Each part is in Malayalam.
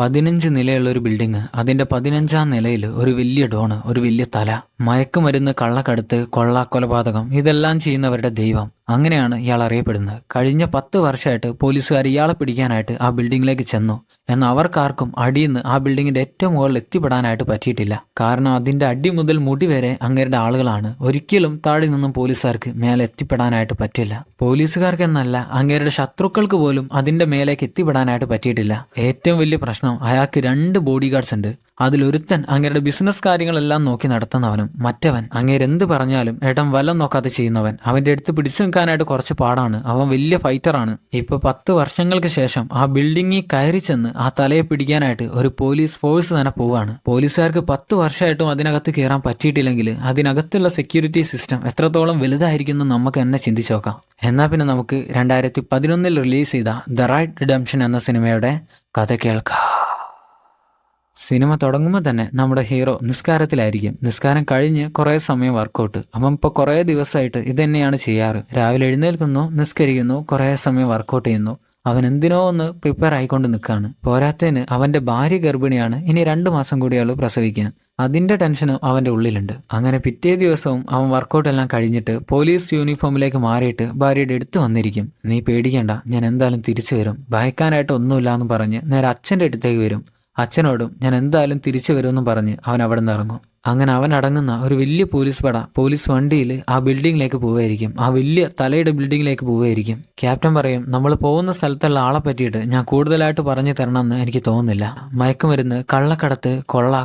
15 നിലയുള്ള ഒരു ബിൽഡിങ്. അതിന്റെ 15ാം നിലയിൽ ഒരു വലിയ ഡോണ്, ഒരു വലിയ തല, മയക്കുമരുന്ന്, കള്ളക്കടത്ത്, കൊലപാതകം ഇതെല്ലാം ചെയ്യുന്നവരുടെ ദൈവം. അങ്ങനെയാണ് ഇയാൾ അറിയപ്പെടുന്നത്. കഴിഞ്ഞ 10 വർഷമായിട്ട് പോലീസുകാർ ഇയാളെ പിടിക്കാനായിട്ട് ആ ബിൽഡിങ്ങിലേക്ക് ചെന്നു. എന്നാൽ അവർക്കാർക്കും അടിയിന്ന് ആ ബിൽഡിങ്ങിന്റെ ഏറ്റവും മുകളിൽ എത്തിപ്പെടാനായിട്ട് പറ്റിയിട്ടില്ല. കാരണം അതിന്റെ അടി മുതൽ മുടി വരെ അങ്ങേരുടെ ആളുകളാണ്. ഒരിക്കലും താഴെ നിന്നും പോലീസുകാർക്ക് മേലെ എത്തിപ്പെടാനായിട്ട് പറ്റില്ല. പോലീസുകാർക്ക് എന്നല്ല, അങ്ങേരുടെ ശത്രുക്കൾക്ക് പോലും അതിന്റെ മേലേക്ക് എത്തിപ്പെടാനായിട്ട് പറ്റിയിട്ടില്ല. ഏറ്റവും വലിയ പ്രശ്നം, അയാൾക്ക് 2 ബോഡി ഗാർഡ്സ് ഉണ്ട്. അതിലൊരുത്തൻ അങ്ങേരുടെ ബിസിനസ് കാര്യങ്ങളെല്ലാം നോക്കി നടത്തുന്നവനും, മറ്റവൻ അങ്ങേരെന്ത് പറഞ്ഞാലും ഏട്ടൻ വലം നോക്കാതെ ചെയ്യുന്നവൻ. അവന്റെ അടുത്ത് പിടിച്ചു നിൽക്കാനായിട്ട് കുറച്ച് പാടാണ്. അവൻ വലിയ ഫൈറ്ററാണ്. ഇപ്പൊ 10 വർഷങ്ങൾക്ക് ശേഷം ആ ബിൽഡിങ്ങിൽ കയറി ചെന്ന് ആ തലയെ പിടിക്കാനായിട്ട് ഒരു പോലീസ് ഫോഴ്സ് തന്നെ പോവാണ്. പോലീസുകാർക്ക് 10 വർഷമായിട്ടും അതിനകത്ത് കയറാൻ പറ്റിയിട്ടില്ലെങ്കിൽ അതിനകത്തുള്ള സെക്യൂരിറ്റി സിസ്റ്റം എത്രത്തോളം വലുതായിരിക്കും നമുക്ക് തന്നെ ചിന്തിച്ചു നോക്കാം. എന്നാൽ പിന്നെ നമുക്ക് 2011 റിലീസ് ചെയ്ത ദ റൈറ്റ് റിഡംഷൻ എന്ന സിനിമയുടെ കഥ കേൾക്കാം. സിനിമ തുടങ്ങുമ്പോൾ തന്നെ നമ്മുടെ ഹീറോ നിസ്കാരത്തിലായിരിക്കും. നിസ്കാരം കഴിഞ്ഞ് കുറേ സമയം വർക്കൗട്ട്. അവൻ ഇപ്പോൾ കുറേ ദിവസമായിട്ട് ഇതന്നെയാണ് ചെയ്യാറ്. രാവിലെ എഴുന്നേൽക്കുന്നു, നിസ്കരിക്കുന്നു, കുറേ സമയം വർക്കൗട്ട് ചെയ്യുന്നു. അവൻ എന്തിനോ ഒന്ന് പ്രിപ്പയർ ആയിക്കൊണ്ട് നിൽക്കുകയാണ്. പോരാത്തതിന് അവൻ്റെ ഭാര്യ ഗർഭിണിയാണ്. ഇനി 2 മാസം കൂടിയുള്ളൂ പ്രസവിക്കാൻ. അതിൻ്റെ ടെൻഷനും അവൻ്റെ ഉള്ളിലുണ്ട്. അങ്ങനെ പിറ്റേ ദിവസവും അവൻ വർക്കൗട്ട് എല്ലാം കഴിഞ്ഞിട്ട് പോലീസ് യൂണിഫോമിലേക്ക് മാറിയിട്ട് ഭാര്യയുടെ അടുത്ത് വന്നിരിക്കും. നീ പേടിക്കണ്ട, ഞാൻ എന്തായാലും തിരിച്ചു വരും, ഭയക്കാനായിട്ട് ഒന്നുമില്ല എന്ന് പറഞ്ഞ് നേരെ അച്ഛൻ്റെ അടുത്തേക്ക് വരും. അച്ഛനോടും ഞാൻ എന്തായാലും തിരിച്ചു വരുമെന്നും പറഞ്ഞ് അവൻ അവിടെ നിന്ന് ഇറങ്ങും. അങ്ങനെ അവൻ അടങ്ങുന്ന ഒരു വലിയ പോലീസ് വണ്ടിയിൽ ആ ബിൽഡിങ്ങിലേക്ക് പോവുമായിരിക്കും. ആ വലിയ തലയുടെ ബിൽഡിങ്ങിലേക്ക് പോവുമായിരിക്കും. ക്യാപ്റ്റൻ പറയും, നമ്മൾ പോകുന്ന സ്ഥലത്തുള്ള ആളെ പറ്റിയിട്ട് ഞാൻ കൂടുതലായിട്ട് പറഞ്ഞു തരണമെന്ന് എനിക്ക് തോന്നുന്നില്ല. മയക്കുമരുന്ന്, കള്ളക്കടത്ത്,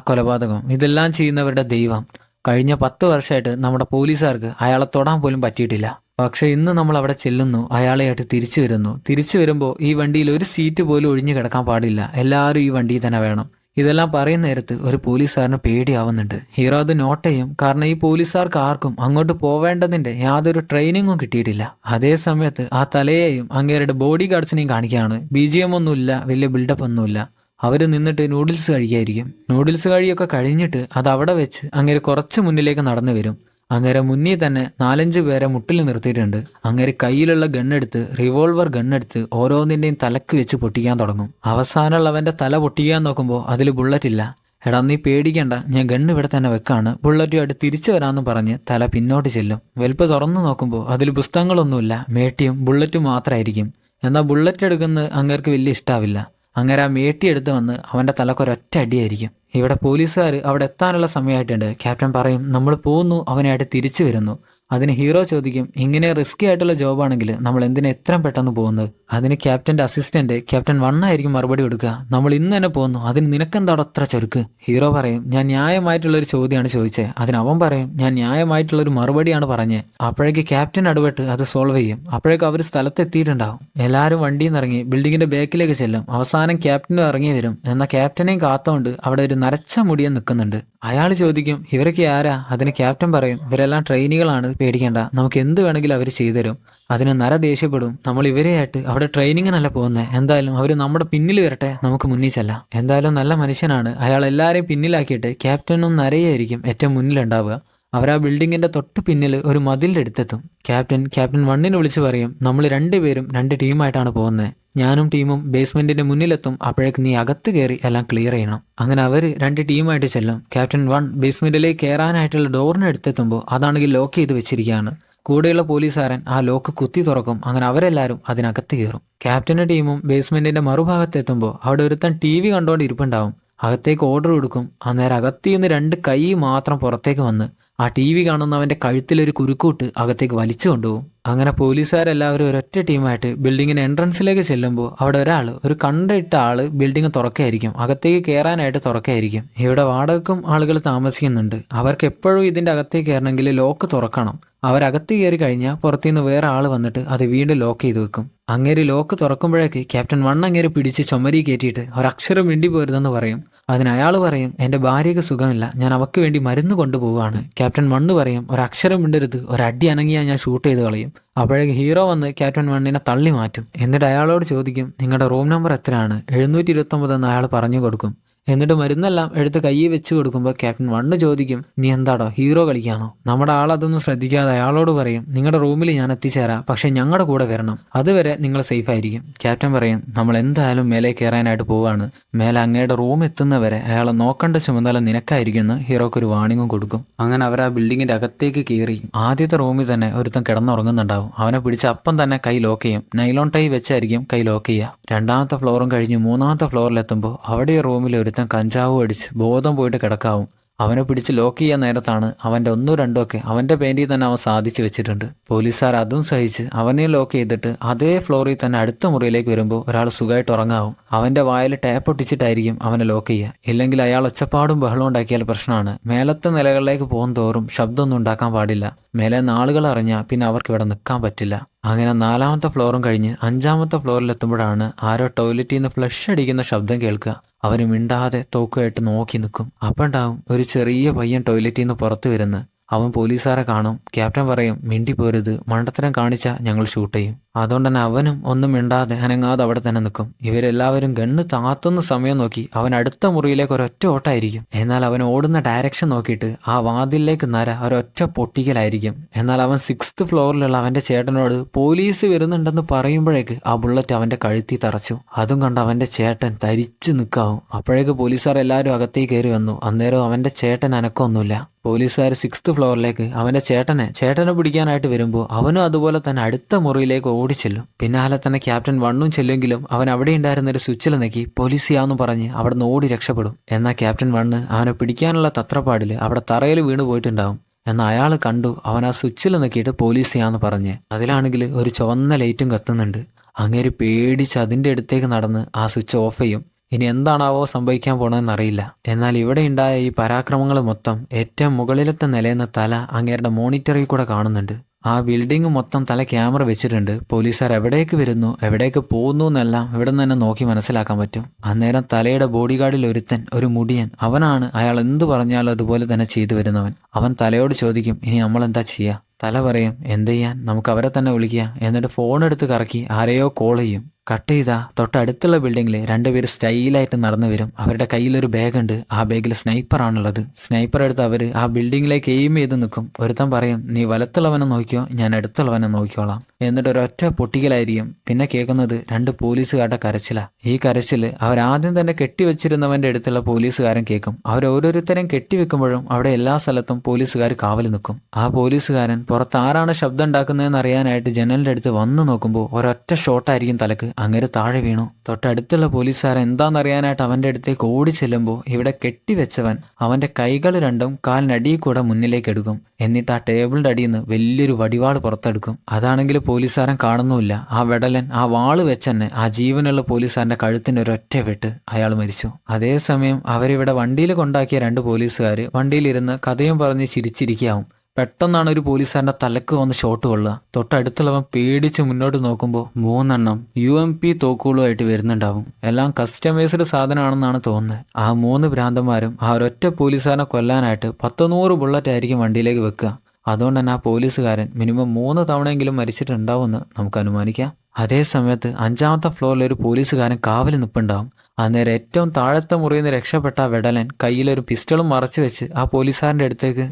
കൊലപാതകം ഇതെല്ലാം ചെയ്യുന്നവരുടെ ദൈവം. കഴിഞ്ഞ 10 വർഷമായിട്ട് നമ്മുടെ പോലീസുകാർക്ക് അയാളെ തൊടാൻ പോലും പറ്റിയിട്ടില്ല. പക്ഷെ ഇന്ന് നമ്മൾ അവിടെ ചെല്ലുന്നു, അയാളെയായിട്ട് തിരിച്ചു വരുമ്പോൾ ഈ വണ്ടിയിൽ ഒരു സീറ്റ് പോലും ഒഴിഞ്ഞു കിടക്കാൻ പാടില്ല. എല്ലാവരും ഈ വണ്ടിയിൽ തന്നെ വേണം. ഇതെല്ലാം പറയുന്ന നേരത്ത് ഒരു പോലീസുകാരന് പേടിയാവുന്നുണ്ട്. ഹീറോ അത് നോട്ട് ചെയ്യും. കാരണം ഈ പോലീസുകാർക്ക് ആർക്കും അങ്ങോട്ട് പോവേണ്ടതിന്റെ യാതൊരു ട്രെയിനിങ്ങും കിട്ടിയിട്ടില്ല. അതേ സമയത്ത് ആ തലയെയും അങ്ങേരുടെ ബോഡി ഗാർഡ്സിനെയും കാണിക്കുകയാണ്. BGM ഒന്നുമില്ല, വലിയ ബിൽഡപ്പ് ഒന്നുമില്ല. അവർ നിന്നിട്ട് നൂഡിൽസ് കഴിക്കായിരിക്കും. നൂഡിൽസ് കഴിയൊക്കെ കഴിഞ്ഞിട്ട് അത് അവിടെ വെച്ച് അങ്ങേര് കുറച്ച് മുന്നിലേക്ക് നടന്നു വരും. അങ്ങേരെ മുന്നിൽ തന്നെ 4-5 പേരെ മുട്ടിൽ നിർത്തിയിട്ടുണ്ട്. അങ്ങേര് കയ്യിലുള്ള ഗണ്ണെടുത്ത്, റിവോൾവർ ഗണ്ണെടുത്ത് ഓരോന്നിൻ്റെയും തലക്ക് വെച്ച് പൊട്ടിക്കാൻ തുടങ്ങും. അവസാനമുള്ളവൻ്റെ തല പൊട്ടിക്കാൻ നോക്കുമ്പോൾ അതിൽ ബുള്ളറ്റ് ഇല്ല. എടാ നീ പേടിക്കണ്ട, ഞാൻ ഗണ്ണ് ഇവിടെ തന്നെ വെക്കാണ്, ബുള്ളറ്റുമായിട്ട് തിരിച്ചു വരാമെന്ന് പറഞ്ഞ് തല പിന്നോട്ട് ചെല്ലും. വെൽപ്പ് തുറന്നു നോക്കുമ്പോൾ അതിൽ പുസ്തകങ്ങളൊന്നുമില്ല, മേട്ടിയും ബുള്ളറ്റും മാത്രമായിരിക്കും. എന്നാൽ ബുള്ളറ്റ് എടുക്കുന്നത് അങ്ങേർക്ക് വലിയ ഇഷ്ടാവില്ല. അങ്ങനെ ആ മേട്ടി എടുത്ത് വന്ന് അവൻ്റെ തലക്കൊരൊറ്റ അടിയായിരിക്കും. ഇവിടെ പോലീസുകാർ അവിടെ എത്താനുള്ള സമയമായിട്ടുണ്ട്. ക്യാപ്റ്റൻ പറയും, നമ്മൾ പോകുന്നു, അവനായിട്ട് തിരിച്ചു വരുന്നു. അതിന് ഹീറോ ചോദിക്കും, ഇങ്ങനെ റിസ്കി ആയിട്ടുള്ള ജോബാണെങ്കിൽ നമ്മൾ എന്തിനാ എത്രയും പെട്ടെന്ന് പോകുന്നത്? അതിന് ക്യാപ്റ്റൻ്റെ അസിസ്റ്റന്റ് ക്യാപ്റ്റൻ 1 ആയിരിക്കും മറുപടി കൊടുക്കുക. നമ്മൾ ഇന്ന് തന്നെ പോകുന്നു, അതിന് നിനക്കെന്താടോ അത്ര ചൊരുക്ക്? ഹീറോ പറയും, ഞാൻ ന്യായമായിട്ടുള്ളൊരു ചോദ്യമാണ് ചോദിച്ചത്. അതിന് അവൻ പറയും, ഞാൻ ന്യായമായിട്ടുള്ളൊരു മറുപടിയാണ് പറഞ്ഞത്. അപ്പോഴേക്ക് ക്യാപ്റ്റൻ ഇടപെട്ട് അത് സോൾവ് ചെയ്യും. അപ്പോഴേക്കും അവർ സ്ഥലത്തെത്തിയിട്ടുണ്ടാവും. എല്ലാവരും വണ്ടിയിൽ നിന്ന് ഇറങ്ങി ബിൽഡിങ്ങിന്റെ ബാക്കിലേക്ക് ചെല്ലും. അവസാനം ക്യാപ്റ്റനും ഇറങ്ങി വരും. എന്നാൽ ക്യാപ്റ്റനെയും കാത്തോണ്ട് അവിടെ ഒരു നരച്ച മുടിയൻ നിൽക്കുന്നുണ്ട്. അയാൾ ചോദിക്കും, ഇവരൊക്കെ ആരാ? അതിന് ക്യാപ്റ്റൻ പറയും, ഇവരെല്ലാം ട്രെയിനികളാണ്, പേടിക്കേണ്ട, നമുക്ക് എന്ത് വേണമെങ്കിലും അവർ ചെയ്തുതരും. അതിന് നര ദേഷ്യപ്പെടും, നമ്മൾ ഇവരെയായിട്ട് അവിടെ ട്രെയിനിങ്ങിനല്ല പോകുന്നത്, എന്തായാലും അവർ നമ്മുടെ പിന്നിൽ വരട്ടെ, നമുക്ക് മുന്നിൽ ചെല്ലാം. എന്തായാലും നല്ല മനുഷ്യനാണ്. അയാൾ എല്ലാവരെയും പിന്നിലാക്കിയിട്ട് ക്യാപ്റ്റനും നരയായിരിക്കും ഏറ്റവും മുന്നിലുണ്ടാവുക. അവർ ആ ബിൽഡിങ്ങിന്റെ തൊട്ട് പിന്നിൽ ഒരു മതിലിന്റെ അടുത്തെത്തും. ക്യാപ്റ്റൻ 1-നെ വിളിച്ച് പറയും, നമ്മൾ 2 പേരും 2 ടീമായിട്ടാണ് പോകുന്നത്. ഞാനും ടീമും ബേസ്മെന്റിന്റെ മുന്നിലെത്തും. അപ്പോഴേക്ക് നീ അകത്ത് കയറി എല്ലാം ക്ലിയർ ചെയ്യണം. അങ്ങനെ അവർ 2 ടീമായിട്ട് ചെല്ലും. ക്യാപ്റ്റൻ 1 ബേസ്മെന്റിലേക്ക് കയറാനായിട്ടുള്ള ഡോറിന് അടുത്തെത്തുമ്പോൾ അതാണെങ്കിൽ ലോക്ക് ചെയ്ത് വെച്ചിരിക്കുകയാണ്. കൂടെയുള്ള പോലീസുകാരൻ ആ ലോക്ക് കുത്തി തുറക്കും. അങ്ങനെ അവരെല്ലാവരും അതിനകത്ത് കയറും. ക്യാപ്റ്റന്റെ ടീമും ബേസ്മെന്റിന്റെ മറുഭാഗത്തെത്തുമ്പോൾ അവിടെ ഒരുത്തൻ TV കണ്ടുകൊണ്ട് ഇരിപ്പുണ്ടാവും. അകത്തേക്ക് ഓർഡർ കൊടുക്കും. അന്നേരം അകത്ത് നിന്ന് 2 കൈ മാത്രം പുറത്തേക്ക് വന്ന് ആ TV കാണുന്നവന്റെ കഴുത്തിലൊരു കുരുക്കൂട്ട് അകത്തേക്ക് വലിച്ചു കൊണ്ടുപോകും. അങ്ങനെ പോലീസുകാരെല്ലാവരും ഒരൊറ്റ ടീമായിട്ട് ബിൽഡിങ്ങിന്റെ എൻട്രൻസിലേക്ക് ചെല്ലുമ്പോൾ അവിടെ ഒരു കണ്ടിട്ട ആള് ബിൽഡിംഗ് തുറക്കായിരിക്കും. അകത്തേക്ക് കയറാനായിട്ട് തുറക്കായിരിക്കും. ഇവിടെ വാടകക്കും ആളുകൾ താമസിക്കുന്നുണ്ട്. അവർക്ക് എപ്പോഴും ഇതിന്റെ അകത്തേക്ക് കയറണമെങ്കിൽ ലോക്ക് തുറക്കണം. അവരകത്ത് കയറി കഴിഞ്ഞാൽ പുറത്തുനിന്ന് വേറെ ആൾ വന്നിട്ട് അത് വീണ്ടും ലോക്ക് ചെയ്ത് വെക്കും. അങ്ങേര് ലോക്ക് തുറക്കുമ്പോഴേക്ക് ക്യാപ്റ്റൻ 1 അങ്ങേര് പിടിച്ച് ചുമരി കയറ്റിയിട്ട് ഒരക്ഷരം മിണ്ടി പോരുതെന്ന് പറയും. അതിന് അയാൾ പറയും, എൻ്റെ ഭാര്യയ്ക്ക് സുഖമില്ല, ഞാൻ അവർക്ക് വേണ്ടി മരുന്ന് കൊണ്ടുപോവാണ്. ക്യാപ്റ്റൻ 1 പറയും, ഒരക്ഷരം മിണ്ടരുത്, ഒരടി അനങ്ങിയാൽ ഞാൻ ഷൂട്ട് ചെയ്ത് കളയും. അപ്പോഴേക്ക് ഹീറോ വന്ന് ക്യാപ്റ്റൻ 1-നെ തള്ളി മാറ്റും. എന്നിട്ട് അയാളോട് ചോദിക്കും, നിങ്ങളുടെ റൂം നമ്പർ എത്രയാണ്? 729 എന്ന് അയാൾ പറഞ്ഞു കൊടുക്കും. എന്നിട്ട് മരുന്നെല്ലാം എടുത്ത് കയ്യിൽ വെച്ച് കൊടുക്കുമ്പോൾ ക്യാപ്റ്റൻ വണ്ണ് ചോദിക്കും, നീ എന്താടോ ഹീറോ കളിക്കാണോ? നമ്മുടെ ആളതൊന്നും ശ്രദ്ധിക്കാതെ അയാളോട് പറയും, നിങ്ങളുടെ റൂമിൽ ഞാൻ എത്തിച്ചേരാം, പക്ഷെ ഞങ്ങളുടെ കൂടെ വരണം, അതുവരെ നിങ്ങൾ സേഫ് ആയിരിക്കും. ക്യാപ്റ്റൻ പറയും, നമ്മൾ എന്തായാലും മേലെ കയറാനായിട്ട് പോവാണ്, മേലെ അങ്ങയുടെ റൂം എത്തുന്നവരെ അയാളെ നോക്കേണ്ട ചുമതല നിനക്കായിരിക്കുമെന്ന് ഹീറോക്ക് ഒരു വാണിങ്ങും കൊടുക്കും. അങ്ങനെ അവർ ആ ബിൽഡിങ്ങിന്റെ അകത്തേക്ക് കയറി ആദ്യത്തെ റൂമിൽ തന്നെ ഒരുത്തൻ കിടന്നുറങ്ങുന്നുണ്ടാവും. അവനെ പിടിച്ച് അപ്പം തന്നെ കൈ ലോക്ക് ചെയ്യും. നൈലോൺ ടൈ വെച്ചായിരിക്കും കൈ ലോക്ക് ചെയ്യുക. രണ്ടാമത്തെ ഫ്ലോറും കഴിഞ്ഞ് മൂന്നാമത്തെ ഫ്ലോറിലെത്തുമ്പോൾ അവിടെ റൂമിൽ ഒരുത്തൻ കഞ്ചാവ് അടിച്ച് ബോധം പോയിട്ട് കിടക്കാവും. അവനെ പിടിച്ച് ലോക്ക് ചെയ്യാൻ നേരത്താണ് അവൻ്റെ ഒന്നോ രണ്ടോ ഒക്കെ അവൻ്റെ പേന്റിൽ തന്നെ അവൻ സാധിച്ചു വെച്ചിട്ടുണ്ട്. പോലീസുകാർ അതും സഹിച്ച് അവനെ ലോക്ക് ചെയ്തിട്ട് അതേ ഫ്ലോറിൽ തന്നെ അടുത്ത മുറിയിലേക്ക് വരുമ്പോൾ ഒരാൾ സുഖമായിട്ട് ഉറങ്ങാവും. അവൻ്റെ വായിൽ ടാപ്പ് ഒട്ടിച്ചിട്ടായിരിക്കും അവനെ ലോക്ക് ചെയ്യുക. ഇല്ലെങ്കിൽ അയാൾ ഒച്ചപ്പാടും ബഹളവും ഉണ്ടാക്കിയാൽ പ്രശ്നമാണ്. മേലത്തെ നിലകളിലേക്ക് പോകും തോറും ശബ്ദമൊന്നും ഉണ്ടാക്കാൻ പാടില്ല. മേലെ ആളുകൾ അറിഞ്ഞാൽ പിന്നെ അവർക്ക് ഇവിടെ നിൽക്കാൻ പറ്റില്ല. അങ്ങനെ നാലാമത്തെ ഫ്ലോറും കഴിഞ്ഞ് അഞ്ചാമത്തെ ഫ്ലോറിലെത്തുമ്പോഴാണ് ആരോ ടോയ്ലറ്റിൽ നിന്ന് ഫ്ലഷ് അടിക്കുന്ന ശബ്ദം കേൾക്കുക. അവർ മിണ്ടാതെ തോക്കുമായിട്ട് നോക്കി നിൽക്കും. അപ്പം ഉണ്ടാവും ഒരു ചെറിയ പയ്യൻ ടോയ്ലറ്റിൽ നിന്ന് പുറത്തു വരുന്നു. അവൻ പോലീസുകാരെ കാണും. ക്യാപ്റ്റൻ പറയും, മിണ്ടിപ്പോരുത്, മണ്ടത്തരം കാണിച്ചാൽ ഞങ്ങൾ ഷൂട്ട് ചെയ്യും. അതുകൊണ്ട് തന്നെ അവനും ഒന്നും മിണ്ടാതെ അനങ്ങാതെ അവിടെ തന്നെ നിൽക്കും. ഇവരെല്ലാവരും ഗണ്ണ് താത്തുന്ന സമയം നോക്കി അവൻ അടുത്ത മുറിയിലേക്ക് ഒരൊറ്റ ഓട്ടായിരിക്കും. എന്നാൽ അവൻ ഓടുന്ന ഡയറക്ഷൻ നോക്കിയിട്ട് ആ വാതിലിലേക്ക് നര ഒരൊറ്റ പൊട്ടിക്കലായിരിക്കും. എന്നാൽ അവൻ 6th ഫ്ലോറിലുള്ള അവൻ്റെ ചേട്ടനോട് പോലീസ് വരുന്നുണ്ടെന്ന് പറയുമ്പോഴേക്ക് ആ ബുള്ളറ്റ് അവൻ്റെ കഴുത്തി തറച്ചു. അതും കണ്ട് അവൻ്റെ ചേട്ടൻ തരിച്ചു നിൽക്കാവും. അപ്പോഴേക്ക് പോലീസുകാർ എല്ലാവരും അകത്തേക്ക് കയറി വന്നു. അന്നേരം അവൻ്റെ ചേട്ടൻ അനക്കമൊന്നുമില്ല. പോലീസുകാർ 6th ഫ്ലോറിലേക്ക് അവൻ്റെ ചേട്ടനെ പിടിക്കാനായിട്ട് വരുമ്പോൾ അവനും അതുപോലെ തന്നെ അടുത്ത മുറിയിലേക്ക് ഓടിച്ചെല്ലും. പിന്നാലെ തന്നെ ക്യാപ്റ്റൻ വണ്ണും ചെല്ലുമെങ്കിലും അവൻ അവിടെ ഉണ്ടായിരുന്ന ഒരു സ്വിച്ചിൽ നെക്കി പോലീസിയാന്ന് പറഞ്ഞ് അവിടെ നിന്ന് ഓടി രക്ഷപ്പെടും. എന്നാൽ ക്യാപ്റ്റൻ വണ്ണ് അവനെ പിടിക്കാനുള്ള തത്രപ്പാടിൽ അവിടെ തറയിൽ വീണ് പോയിട്ടുണ്ടാവും. എന്നാൽ അയാൾ കണ്ടു അവൻ ആ സ്വിച്ചിൽ നെക്കിയിട്ട് പോലീസിയാന്ന് പറഞ്ഞ്. അതിലാണെങ്കിൽ ഒരു ചുവന്ന ലൈറ്റും കത്തുന്നുണ്ട്. അങ്ങേര് പേടിച്ച് അതിൻ്റെ അടുത്തേക്ക് നടന്ന് ആ സ്വിച്ച് ഓഫ് ചെയ്യും. ഇനി എന്താണാവോ സംഭവിക്കാൻ പോണെന്നറിയില്ല. എന്നാൽ ഇവിടെ ഉണ്ടായ ഈ പരാക്രമങ്ങൾ മൊത്തം ഏറ്റവും മുകളിലത്തെ നിലയെന്ന തല അങ്ങേരുടെ മോണിറ്ററിൽ കൂടെ കാണുന്നുണ്ട്. ആ ബിൽഡിംഗ് മൊത്തം തല ക്യാമറ വെച്ചിട്ടുണ്ട്. പോലീസുകാർ എവിടേക്ക് വരുന്നു എവിടേക്ക് പോകുന്നു എന്നെല്ലാം ഇവിടെ നിന്ന് തന്നെ നോക്കി മനസ്സിലാക്കാൻ പറ്റും. അന്നേരം തലയുടെ ബോഡി ഗാർഡിൽ ഒരുത്തൻ, ഒരു മുടിയൻ, അവനാണ് അയാൾ എന്ത് പറഞ്ഞാലും അതുപോലെ തന്നെ ചെയ്തു വരുന്നവൻ. അവൻ തലയോട് ചോദിക്കും, ഇനി നമ്മൾ എന്താ ചെയ്യുക? തല പറയും, എന്ത് ചെയ്യാൻ, നമുക്ക് അവരെ തന്നെ വിളിക്കുക. എന്നിട്ട് ഫോൺ എടുത്ത് കറക്കി ആരെയോ കോൾ ചെയ്യും. കട്ട് ചെയ്താൽ തൊട്ടടുത്തുള്ള ബിൽഡിങ്ങിൽ രണ്ടുപേര് സ്റ്റൈലായിട്ട് നടന്നു വരും. അവരുടെ കയ്യിലൊരു ബാഗുണ്ട്. ആ ബാഗിൽ സ്നൈപ്പറാണുള്ളത്. സ്നൈപ്പർ എടുത്ത് അവർ ആ ബിൽഡിങ്ങിലേക്ക് എയിം ചെയ്ത് നിൽക്കും. ഒരുത്തൻ പറയും, നീ വലത്തുള്ളവനെ നോക്കിയോ, ഞാൻ അടുത്തുള്ളവനെ നോക്കിക്കോളാം. എന്നിട്ട് ഒരൊറ്റ പൊട്ടിക്കലായിരിക്കും. പിന്നെ കേൾക്കുന്നത് 2 പോലീസുകാരുടെ കരച്ചിലാണ്. ഈ കരച്ചിൽ അവരാദ്യം തന്നെ കെട്ടിവെച്ചിരുന്നവൻ്റെ അടുത്തുള്ള പോലീസുകാരൻ കേൾക്കും. അവരോരോരുത്തരും കെട്ടിവെക്കുമ്പോഴും അവിടെ എല്ലാ സ്ഥലത്തും പോലീസുകാർ കാവൽ നിൽക്കും. ആ പോലീസുകാരൻ പുറത്ത് ആരാണ് ശബ്ദം ഉണ്ടാക്കുന്നതെന്ന് അറിയാനായിട്ട് ജനലിൻ്റെ അടുത്ത് വന്നു നോക്കുമ്പോൾ ഒരൊറ്റ ഷോട്ടായിരിക്കും തലക്ക്. അങ്ങനെ താഴെ വീണു. തൊട്ടടുത്തുള്ള പോലീസുകാരൻ എന്താണെന്നറിയാനായിട്ട് അവൻ്റെ അടുത്തേക്ക് ഓടി ചെല്ലുമ്പോൾ ഇവിടെ കെട്ടിവെച്ചവൻ അവൻ്റെ കൈകൾ രണ്ടും കാലിനടിയിൽ കൂടെ മുന്നിലേക്ക് എടുക്കും. എന്നിട്ട് ആ ടേബിളിൻ്റെ അടിയിൽ നിന്ന് വലിയൊരു വടിവാൾ പുറത്തെടുക്കും. അതാണെങ്കിൽ പോലീസുകാരൻ കാണുന്നുമില്ല. ആ വെടലൻ ആ വാള് വെച്ചെന്നെ ആ ജീവനുള്ള പോലീസുകാരൻ്റെ കഴുത്തിൻ്റെ ഒരൊറ്റ വെട്ട് അയാൾ മരിച്ചു. അതേസമയം അവരിവിടെ വണ്ടിയിൽ കൊണ്ടാക്കിയ 2 പോലീസുകാർ വണ്ടിയിലിരുന്ന് കഥയും പറഞ്ഞ് ചിരിച്ചിരിക്കാവും. പെട്ടെന്നാണ് ഒരു പോലീസുകാരൻ്റെ തലക്ക് വന്ന് ഷോട്ട് കൊള്ളുക. തൊട്ടടുത്തുള്ളവൻ പേടിച്ച് മുന്നോട്ട് നോക്കുമ്പോൾ 3 എണ്ണം UMP തോക്കുകളുമായിട്ട് വരുന്നുണ്ടാവും. എല്ലാം കസ്റ്റമൈസ്ഡ് സാധനമാണെന്നാണ് തോന്നുന്നത്. ആ 3 ഭ്രാന്തന്മാരും ആ ഒരൊറ്റ പോലീസുകാരനെ കൊല്ലാനായിട്ട് 100 ബുള്ളറ്റ് ആയിരിക്കും വണ്ടിയിലേക്ക് വെക്കുക. അതുകൊണ്ട് തന്നെ ആ പോലീസുകാരൻ മിനിമം 3 തവണയെങ്കിലും മരിച്ചിട്ടുണ്ടാവുമെന്ന് നമുക്ക് അനുമാനിക്കാം. അതേ സമയത്ത് 5ാമത്തെ ഫ്ലോറിൽ ഒരു പോലീസുകാരൻ കാവൽ നിൽപ്പുണ്ടാവും. അന്നേരം ഏറ്റവും താഴത്തെ മുറിയിൽ നിന്ന് രക്ഷപ്പെട്ട വെടലൻ കയ്യിലൊരു പിസ്റ്റളും മറച്ചു വെച്ച് ആ പോലീസുകാരൻ്റെ അടുത്തേക്ക്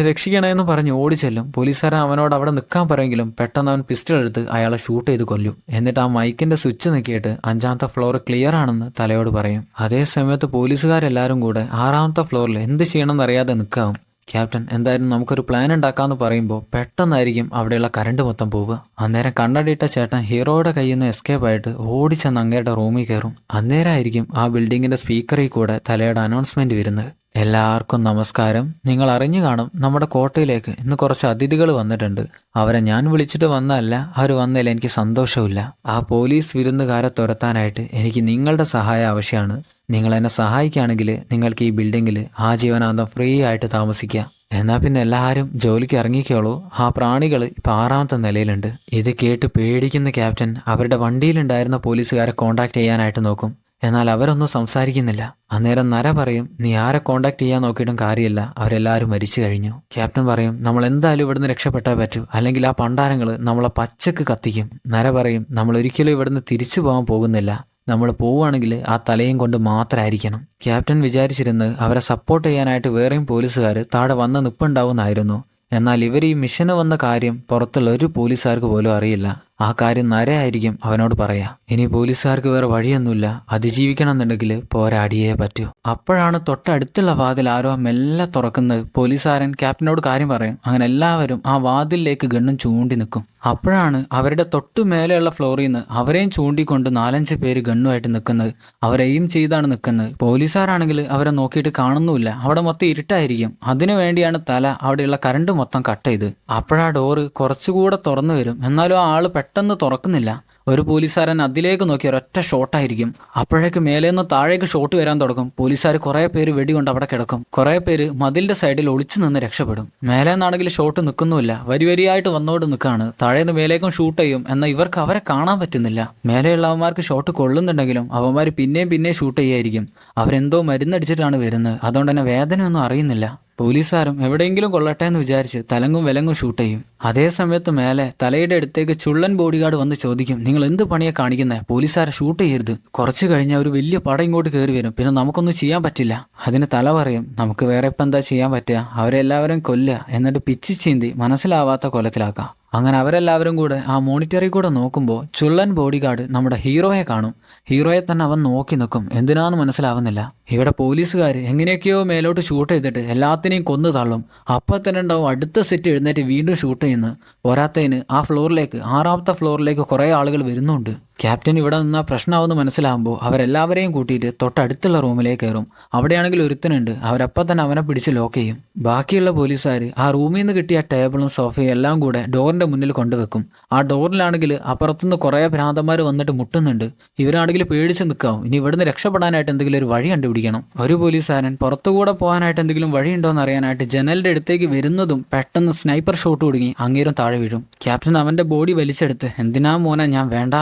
രക്ഷിക്കണേ എന്ന് പറഞ്ഞ് ഓടിച്ചെല്ലും. പോലീസുകാരൻ അവനോട് അവിടെ നിൽക്കാൻ പറയുമെങ്കിലും പെട്ടെന്ന് അവൻ പിസ്റ്റൾ എടുത്ത് അയാളെ ഷൂട്ട് ചെയ്ത് കൊല്ലും. എന്നിട്ട് ആ മൈക്കിൻ്റെ സ്വിച്ച് നീക്കിയിട്ട് 5ാമത്തെ ഫ്ലോർ ക്ലിയർ ആണെന്ന് തലയോട് പറയും. അതേ സമയത്ത് പോലീസുകാരെല്ലാവരും കൂടെ 6ാമത്തെ ഫ്ലോറിൽ എന്ത് ചെയ്യണമെന്ന് അറിയാതെ നിൽക്കാവും. ക്യാപ്റ്റൻ എന്തായാലും നമുക്കൊരു പ്ലാൻ ഉണ്ടാക്കാമെന്ന് പറയുമ്പോൾ പെട്ടെന്നായിരിക്കും അവിടെയുള്ള കറണ്ട് മൊത്തം പോവുക. അന്നേരം കണ്ണടിയിട്ട ചേട്ടൻ ഹീറോയുടെ കയ്യിൽ നിന്ന് എസ്കേപ്പ് ആയിട്ട് ഓടിച്ചെന്ന് അങ്ങയുടെ റൂമിൽ കയറും. അന്നേരമായിരിക്കും ആ ബിൽഡിങ്ങിൻ്റെ സ്പീക്കറിൽ കൂടെ തലയുടെ അനൗൺസ്മെൻറ്റ് വരുന്നത്. എല്ലാവർക്കും നമസ്കാരം. നിങ്ങൾ അറിഞ്ഞു കാണും, നമ്മുടെ കോട്ടയിലേക്ക് ഇന്ന് കുറച്ച് അതിഥികൾ വന്നിട്ടുണ്ട്. അവരെ ഞാൻ വിളിച്ചിട്ട് വന്നതല്ല, അവർ വന്നതിൽ എനിക്ക് സന്തോഷമില്ല. ആ പോലീസ് വിരുന്നുകാരെ തുരത്താനായിട്ട് എനിക്ക് നിങ്ങളുടെ സഹായം ആവശ്യമാണ്. നിങ്ങൾ എന്നെ സഹായിക്കുകയാണെങ്കിൽ നിങ്ങൾക്ക് ഈ ബിൽഡിങ്ങിൽ ആജീവനാന്തം ഫ്രീ ആയിട്ട് താമസിക്കാം. എന്നാൽ പിന്നെ എല്ലാവരും ജോലിക്ക് ഇറങ്ങിക്കോളൂ. ആ പ്രാണികൾ ഇപ്പം 6ാമത്തെ നിലയിലുണ്ട്. ഇത് കേട്ട് പേടിക്കുന്ന ക്യാപ്റ്റൻ അവരുടെ വണ്ടിയിലുണ്ടായിരുന്ന പോലീസുകാരെ കോണ്ടാക്ട് ചെയ്യാനായിട്ട് നോക്കും. എന്നാൽ അവരൊന്നും സംസാരിക്കുന്നില്ല. അന്നേരം നര പറയും, നീ ആരെ കോണ്ടാക്ട് ചെയ്യാൻ നോക്കിയിട്ടും കാര്യമില്ല, അവരെല്ലാവരും മരിച്ചു കഴിഞ്ഞു. ക്യാപ്റ്റൻ പറയും, നമ്മൾ എന്തായാലും ഇവിടുന്ന് രക്ഷപ്പെട്ടാൽ പറ്റൂ, അല്ലെങ്കിൽ ആ പണ്ടാരങ്ങൾ നമ്മളെ പച്ചക്ക് കത്തിക്കും. നര പറയും, നമ്മൾ ഒരിക്കലും ഇവിടുന്ന് തിരിച്ചു പോകാൻ പോകുന്നില്ല. നമ്മൾ പോവുകയാണെങ്കിൽ ആ തലയും കൊണ്ട് മാത്രമായിരിക്കണം. ക്യാപ്റ്റൻ വിചാരിച്ചിരുന്നത് അവരെ സപ്പോർട്ട് ചെയ്യാനായിട്ട് വേറെയും പോലീസുകാർ താഴെ വന്ന് നിൽപ്പുണ്ടാവുന്നായിരുന്നു. എന്നാൽ ഇവർ ഈ മിഷന് വന്ന കാര്യം പുറത്തുള്ള ഒരു പോലീസുകാർക്ക് പോലും അറിയില്ല. ആ കാര്യം നരയായിരിക്കും അവനോട് പറയാ. ഇനി പോലീസുകാർക്ക് വേറെ വഴിയൊന്നുമില്ല, അതിജീവിക്കണം എന്നുണ്ടെങ്കിൽ പോരാടിയേ പറ്റൂ. അപ്പോഴാണ് തൊട്ടടുത്തുള്ള വാതിൽ ആരോ മെല്ലെ തുറക്കുന്നത്. പോലീസുകാരൻ ക്യാപ്റ്റനോട് കാര്യം പറയും. അങ്ങനെ എല്ലാവരും ആ വാതിലിലേക്ക് ഗണ്ണും ചൂണ്ടി നിൽക്കും. അപ്പോഴാണ് അവരുടെ തൊട്ടു മേലെയുള്ള ഫ്ലോറിൽ നിന്ന് അവരെയും ചൂണ്ടിക്കൊണ്ട് 4-5 പേര് ഗണ്ണുമായിട്ട് നിൽക്കുന്നത്. അവരെയും ചെയ്താണ് നിൽക്കുന്നത്. പോലീസുകാരാണെങ്കിൽ അവരെ നോക്കിയിട്ട് കാണുന്നുമില്ല. അവിടെ മൊത്തം ഇരുട്ടായിരിക്കും. അതിനു വേണ്ടിയാണ് തല അവിടെയുള്ള കറണ്ട് മൊത്തം കട്ട് ചെയ്ത്. അപ്പോഴാ ഡോറ് കുറച്ചുകൂടെ തുറന്നു വരും. എന്നാലും ആ ആള് പെട്ടെന്ന് തുറക്കുന്നില്ല. ഒരു പോലീസുകാരൻ അതിലേക്ക് നോക്കി ഒരൊറ്റ ഷോട്ടായിരിക്കും. അപ്പോഴേക്ക് മേലേന്ന് താഴേക്ക് ഷോട്ട് വരാൻ തുടങ്ങും. പോലീസുകാർ കുറേ പേര് വെടികൊണ്ട് അവിടെ കിടക്കും. കുറേ പേര് മതിലിന്റെ സൈഡിൽ ഒളിച്ചു നിന്ന് രക്ഷപ്പെടും. മേലേന്നാണെങ്കിൽ ഷോട്ട് നിൽക്കുന്നുമില്ല, വരിയായിട്ട് വന്നോണ്ട് നിൽക്കുകയാണ്. താഴേന്ന് മേലേക്കും ഷൂട്ട് ചെയ്യും. എന്നാൽ ഇവർക്ക് അവരെ കാണാൻ പറ്റുന്നില്ല. മേലെയുള്ളവന്മാർക്ക് ഷോട്ട് കൊള്ളുന്നുണ്ടെങ്കിലും അവന്മാർ പിന്നെയും ഷൂട്ട് ചെയ്യായിരിക്കും. അവരെന്തോ മരുന്നടിച്ചിട്ടാണ് വരുന്നത്. അതുകൊണ്ട് തന്നെ വേദനയൊന്നും അറിയുന്നില്ല. പോലീസുകാരും എവിടെയെങ്കിലും കൊള്ളട്ടെ എന്ന് വിചാരിച്ച് തലങ്ങും വിലങ്ങും ഷൂട്ട് ചെയ്യും. അതേ സമയത്ത് മേലെ തലയുടെ അടുത്തേക്ക് ചുള്ളൻ ബോഡി ഗാർഡ് വന്ന് ചോദിക്കും, നിങ്ങൾ എന്ത് പണിയെ കാണിക്കുന്നത്? പോലീസുകാരെ ഷൂട്ട് ചെയ്യരുത്. കുറച്ച് കഴിഞ്ഞാൽ ഒരു വലിയ പട ഇങ്ങോട്ട് കയറി വരും. പിന്നെ നമുക്കൊന്നും ചെയ്യാൻ പറ്റില്ല. അതിന് തല പറയും, നമുക്ക് വേറെ ഇപ്പം എന്താ ചെയ്യാൻ പറ്റുക? അവരെല്ലാവരും കൊല്ലുക, എന്നിട്ട് പിച്ചി ചീന്തി മനസ്സിലാവാത്ത കൊലത്തിലാക്കാം. അങ്ങനെ അവരെല്ലാവരും കൂടെ ആ മോണിറ്ററിൽ കൂടെ നോക്കുമ്പോൾ ചുള്ളൻ ബോഡി ഗാർഡ് നമ്മുടെ ഹീറോയെ കാണും. ഹീറോയെ തന്നെ അവൻ നോക്കി നിൽക്കും. എന്തിനാന്ന് മനസ്സിലാവുന്നില്ല. ഇവിടെ പോലീസുകാർ എങ്ങനെയൊക്കെയോ മേലോട്ട് ഷൂട്ട് ചെയ്തിട്ട് എല്ലാത്തിനെയും കൊന്നു തള്ളും. അപ്പം തന്നെ ഉണ്ടാവും അടുത്ത സെറ്റ് എഴുന്നേറ്റ് വീണ്ടും ഷൂട്ട് ചെയ്യുന്നു. പോരാത്തതിന് ആ ഫ്ലോറിലേക്ക് 6ാമത്തെ ഫ്ലോറിലേക്ക് കുറേ ആളുകൾ വരുന്നുണ്ട്. ക്യാപ്റ്റൻ ഇവിടെ നിന്നാ പ്രശ്നമാവെന്ന് മനസ്സിലാകുമ്പോൾ അവരെല്ലാവരെയും കൂട്ടിയിട്ട് തൊട്ടടുത്തുള്ള റൂമിലേക്ക് കയറും. അവിടെയാണെങ്കിൽ ഒരുത്തനുണ്ട്. അവരപ്പം തന്നെ അവനെ പിടിച്ച് ലോക്ക് ചെയ്യും. ബാക്കിയുള്ള പോലീസുകാർ ആ റൂമിൽ നിന്ന് കിട്ടിയ ടേബിളും സോഫയും എല്ലാം കൂടെ ഡോറിന്റെ മുന്നിൽ കൊണ്ടുവെക്കും. ആ ഡോറിലാണെങ്കിൽ അപ്പുറത്തുനിന്ന് കുറേ ഭ്രാന്തന്മാർ വന്നിട്ട് മുട്ടുന്നുണ്ട്. ഇവരാണെങ്കിൽ പേടിച്ച് നിൽക്കാവും. ഇനി ഇവിടുന്ന് രക്ഷപ്പെടാനായിട്ട് എന്തെങ്കിലും ഒരു വഴി കണ്ടുപിടിക്കണം. ഒരു പോലീസുകാരൻ പുറത്തുകൂടെ പോകാനായിട്ട് എന്തെങ്കിലും വഴിയുണ്ടോ എന്ന് അറിയാനായിട്ട് ജനലിന്റെ അടുത്തേക്ക് വരുന്നതും പെട്ടെന്ന് സ്നൈപ്പർ ഷോട്ട് തുടങ്ങി അങ്ങേരും താഴെ വീഴും. ക്യാപ്റ്റൻ അവന്റെ ബോഡി വലിച്ചെടുത്ത്, എന്തിനാ മോനെ ഞാൻ വേണ്ട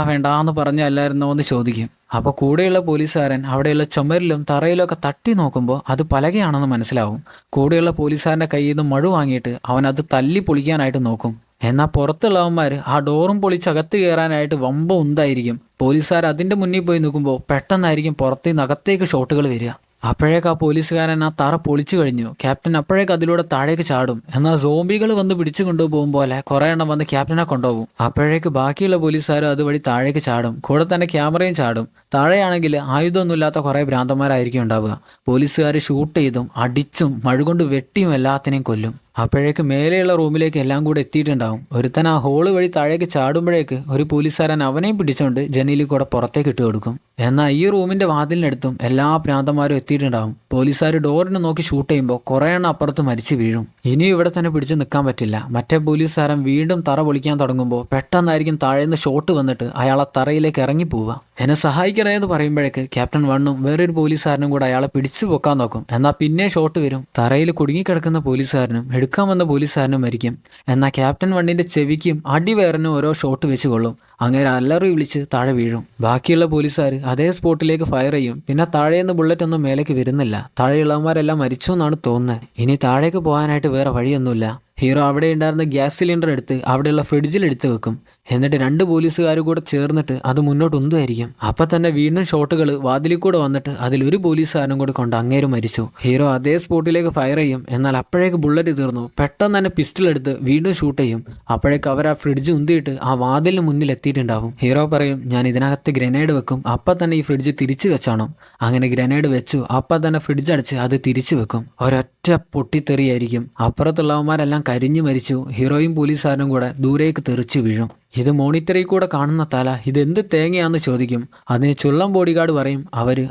എന്ന് പറഞ്ഞല്ലായിരുന്നോ എന്ന് ചോദിക്കും. അപ്പോൾ കൂടെയുള്ള പോലീസുകാരൻ അവിടെയുള്ള ചുമരിലും തറയിലും ഒക്കെ തട്ടി നോക്കുമ്പോൾ അത് പലകയാണെന്ന് മനസ്സിലാവും. കൂടെയുള്ള പോലീസുകാരൻ്റെ കയ്യിൽ നിന്ന് മഴു വാങ്ങിയിട്ട് അവൻ അത് തല്ലി പൊളിക്കാനായിട്ട് നോക്കും. എന്നാൽ പുറത്തുള്ളവന്മാർ ആ ഡോറും പൊളിച്ചകത്ത് കയറാനായിട്ട് വമ്പ ഉണ്ടായിരിക്കും. പോലീസുകാർ അതിൻ്റെ മുന്നിൽ പോയി നിൽക്കുമ്പോൾ പെട്ടെന്നായിരിക്കും പുറത്തുനിന്ന് അകത്തേക്ക് ഷോട്ടുകൾ വരിക. അപ്പോഴേക്ക് ആ പോലീസുകാരൻ ആ തറ പൊളിച്ചു കഴിഞ്ഞു. ക്യാപ്റ്റൻ അപ്പോഴേക്ക് അതിലൂടെ താഴേക്ക് ചാടും. എന്നാൽ സോംബികൾ വന്ന് പിടിച്ചു കൊണ്ടുപോകും പോലെ കുറേ എണ്ണം വന്ന് ക്യാപ്റ്റനെ കൊണ്ടുപോകും. അപ്പോഴേക്ക് ബാക്കിയുള്ള പോലീസുകാരും അതുവഴി താഴേക്ക് ചാടും. കൂടെ തന്നെ ക്യാമറയും ചാടും. താഴെയാണെങ്കിൽ ആയുധമൊന്നുമില്ലാത്ത കുറേ ഭ്രാന്തന്മാരായിരിക്കും ഉണ്ടാവുക. പോലീസുകാർ ഷൂട്ട് ചെയ്തും അടിച്ചും മഴ കൊണ്ട് വെട്ടിയും എല്ലാത്തിനെയും കൊല്ലും. അപ്പോഴേക്ക് മേലെയുള്ള റൂമിലേക്ക് എല്ലാം കൂടെ എത്തിയിട്ടുണ്ടാവും. ഒരുത്തൻ ആ ഹോള് വഴി താഴേക്ക് ചാടുമ്പോഴേക്ക് ഒരു പോലീസുകാരൻ അവനെയും പിടിച്ചുകൊണ്ട് ജനലിൽ കൂടെ പുറത്തേക്ക് ഇട്ട് കൊടുക്കും. എന്നാൽ ഈ റൂമിന്റെ വാതിലിനടുത്തും എല്ലാ ഭ്രാന്തന്മാരും എത്തിയിട്ടുണ്ടാവും. പോലീസുകാർ ഡോറിന് നോക്കി ഷൂട്ട് ചെയ്യുമ്പോൾ കുറേ എണ്ണം അപ്പുറത്ത് മരിച്ചു വീഴും. ഇനിയും ഇവിടെ തന്നെ പിടിച്ചു നിൽക്കാൻ പറ്റില്ല. മറ്റേ പോലീസുകാരൻ വീണ്ടും തറ പൊളിക്കാൻ തുടങ്ങുമ്പോൾ പെട്ടെന്നായിരിക്കും താഴേന്ന് ഷോട്ട് വന്നിട്ട് അയാളെ തറയിലേക്ക് ഇറങ്ങി പോവുക. എന്നെ സഹായിക്കണേ എന്ന് പറയുമ്പോഴേക്ക് ക്യാപ്റ്റൻ വണ്ണും വേറൊരു പോലീസുകാരനും കൂടെ അയാളെ പിടിച്ചു പൊക്കാൻ നോക്കും. എന്നാൽ പിന്നെ ഷോട്ട് വരും. തറയിൽ കുടുങ്ങിക്കിടക്കുന്ന പോലീസുകാരനും എടുക്കാൻ വന്ന പോലീസുകാരനും മരിക്കും. എന്നാൽ ക്യാപ്റ്റൻ വണ്ണിന്റെ ചെവിക്കും അടിവേറിനും ഓരോ ഷോട്ട് വെച്ച് കൊള്ളും. അങ്ങനെ അലറി വിളിച്ച് താഴെ വീഴും. ബാക്കിയുള്ള പോലീസുകാർ അതേ സ്പോട്ടിലേക്ക് ഫയർ ചെയ്യും. പിന്നെ താഴേന്ന് ബുള്ളറ്റ് ഒന്നും മേലേക്ക് വരുന്നില്ല. താഴെയുള്ളവന്മാരെല്ലാം മരിച്ചു എന്നാണ് തോന്നുന്നത്. ഇനി താഴേക്ക് പോകാനായിട്ട് വേറെ വഴിയൊന്നുമില്ല. ഹീറോ അവിടെ ഉണ്ടായിരുന്ന ഗ്യാസ് സിലിണ്ടർ എടുത്ത് അവിടെയുള്ള ഫ്രിഡ്ജിൽ എടുത്ത് വെക്കും. എന്നിട്ട് 2 പോലീസുകാർ കൂടെ ചേർന്നിട്ട് അത് മുന്നോട്ട് ഉന്തുമായിരിക്കും. അപ്പം തന്നെ വീണ്ടും ഷോട്ടുകൾ വാതിലിൽ കൂടെ വന്നിട്ട് അതിലൊരു പോലീസുകാരനും കൂടെ കൊണ്ട് അങ്ങേരും മരിച്ചു. ഹീറോ അതേ സ്പോട്ടിലേക്ക് ഫയർ ചെയ്യും. എന്നാൽ അപ്പോഴേക്ക് ബുള്ളറ്റ് തീർന്നു. പെട്ടെന്ന് തന്നെ പിസ്റ്റൾ എടുത്ത് വീണ്ടും ഷൂട്ട് ചെയ്യും. അപ്പോഴേക്ക് അവർ ആ ഫ്രിഡ്ജ് ഉന്തിയിട്ട് ആ വാതിലിന് മുന്നിൽ എത്തിയിട്ടുണ്ടാവും. ഹീറോ പറയും, ഞാൻ ഇതിനകത്ത് ഗ്രനേഡ് വെക്കും, അപ്പം തന്നെ ഈ ഫ്രിഡ്ജ് തിരിച്ചു വെച്ചാണോ? അങ്ങനെ ഗ്രനേഡ് വെച്ചു. അപ്പം തന്നെ ഫ്രിഡ്ജ് അടച്ച് അത് തിരിച്ചു വെക്കും. ഒരൊറ്റ പൊട്ടിത്തെറിയായിരിക്കും. അപ്പുറത്തുള്ളവന്മാരെല്ലാം കരിഞ്ഞു മരിച്ചു. ഹീറോയും പോലീസുകാരനും കൂടെ ദൂരേക്ക് തെറിച്ചു വീഴും. ഇത് മോണിറ്ററിൽ കൂടെ കാണുന്ന തല ഇതെന്ത് തേങ്ങയാന്ന് ചോദിക്കും. അതിന് ചുള്ളം ബോഡി ഗാർഡ് പറയും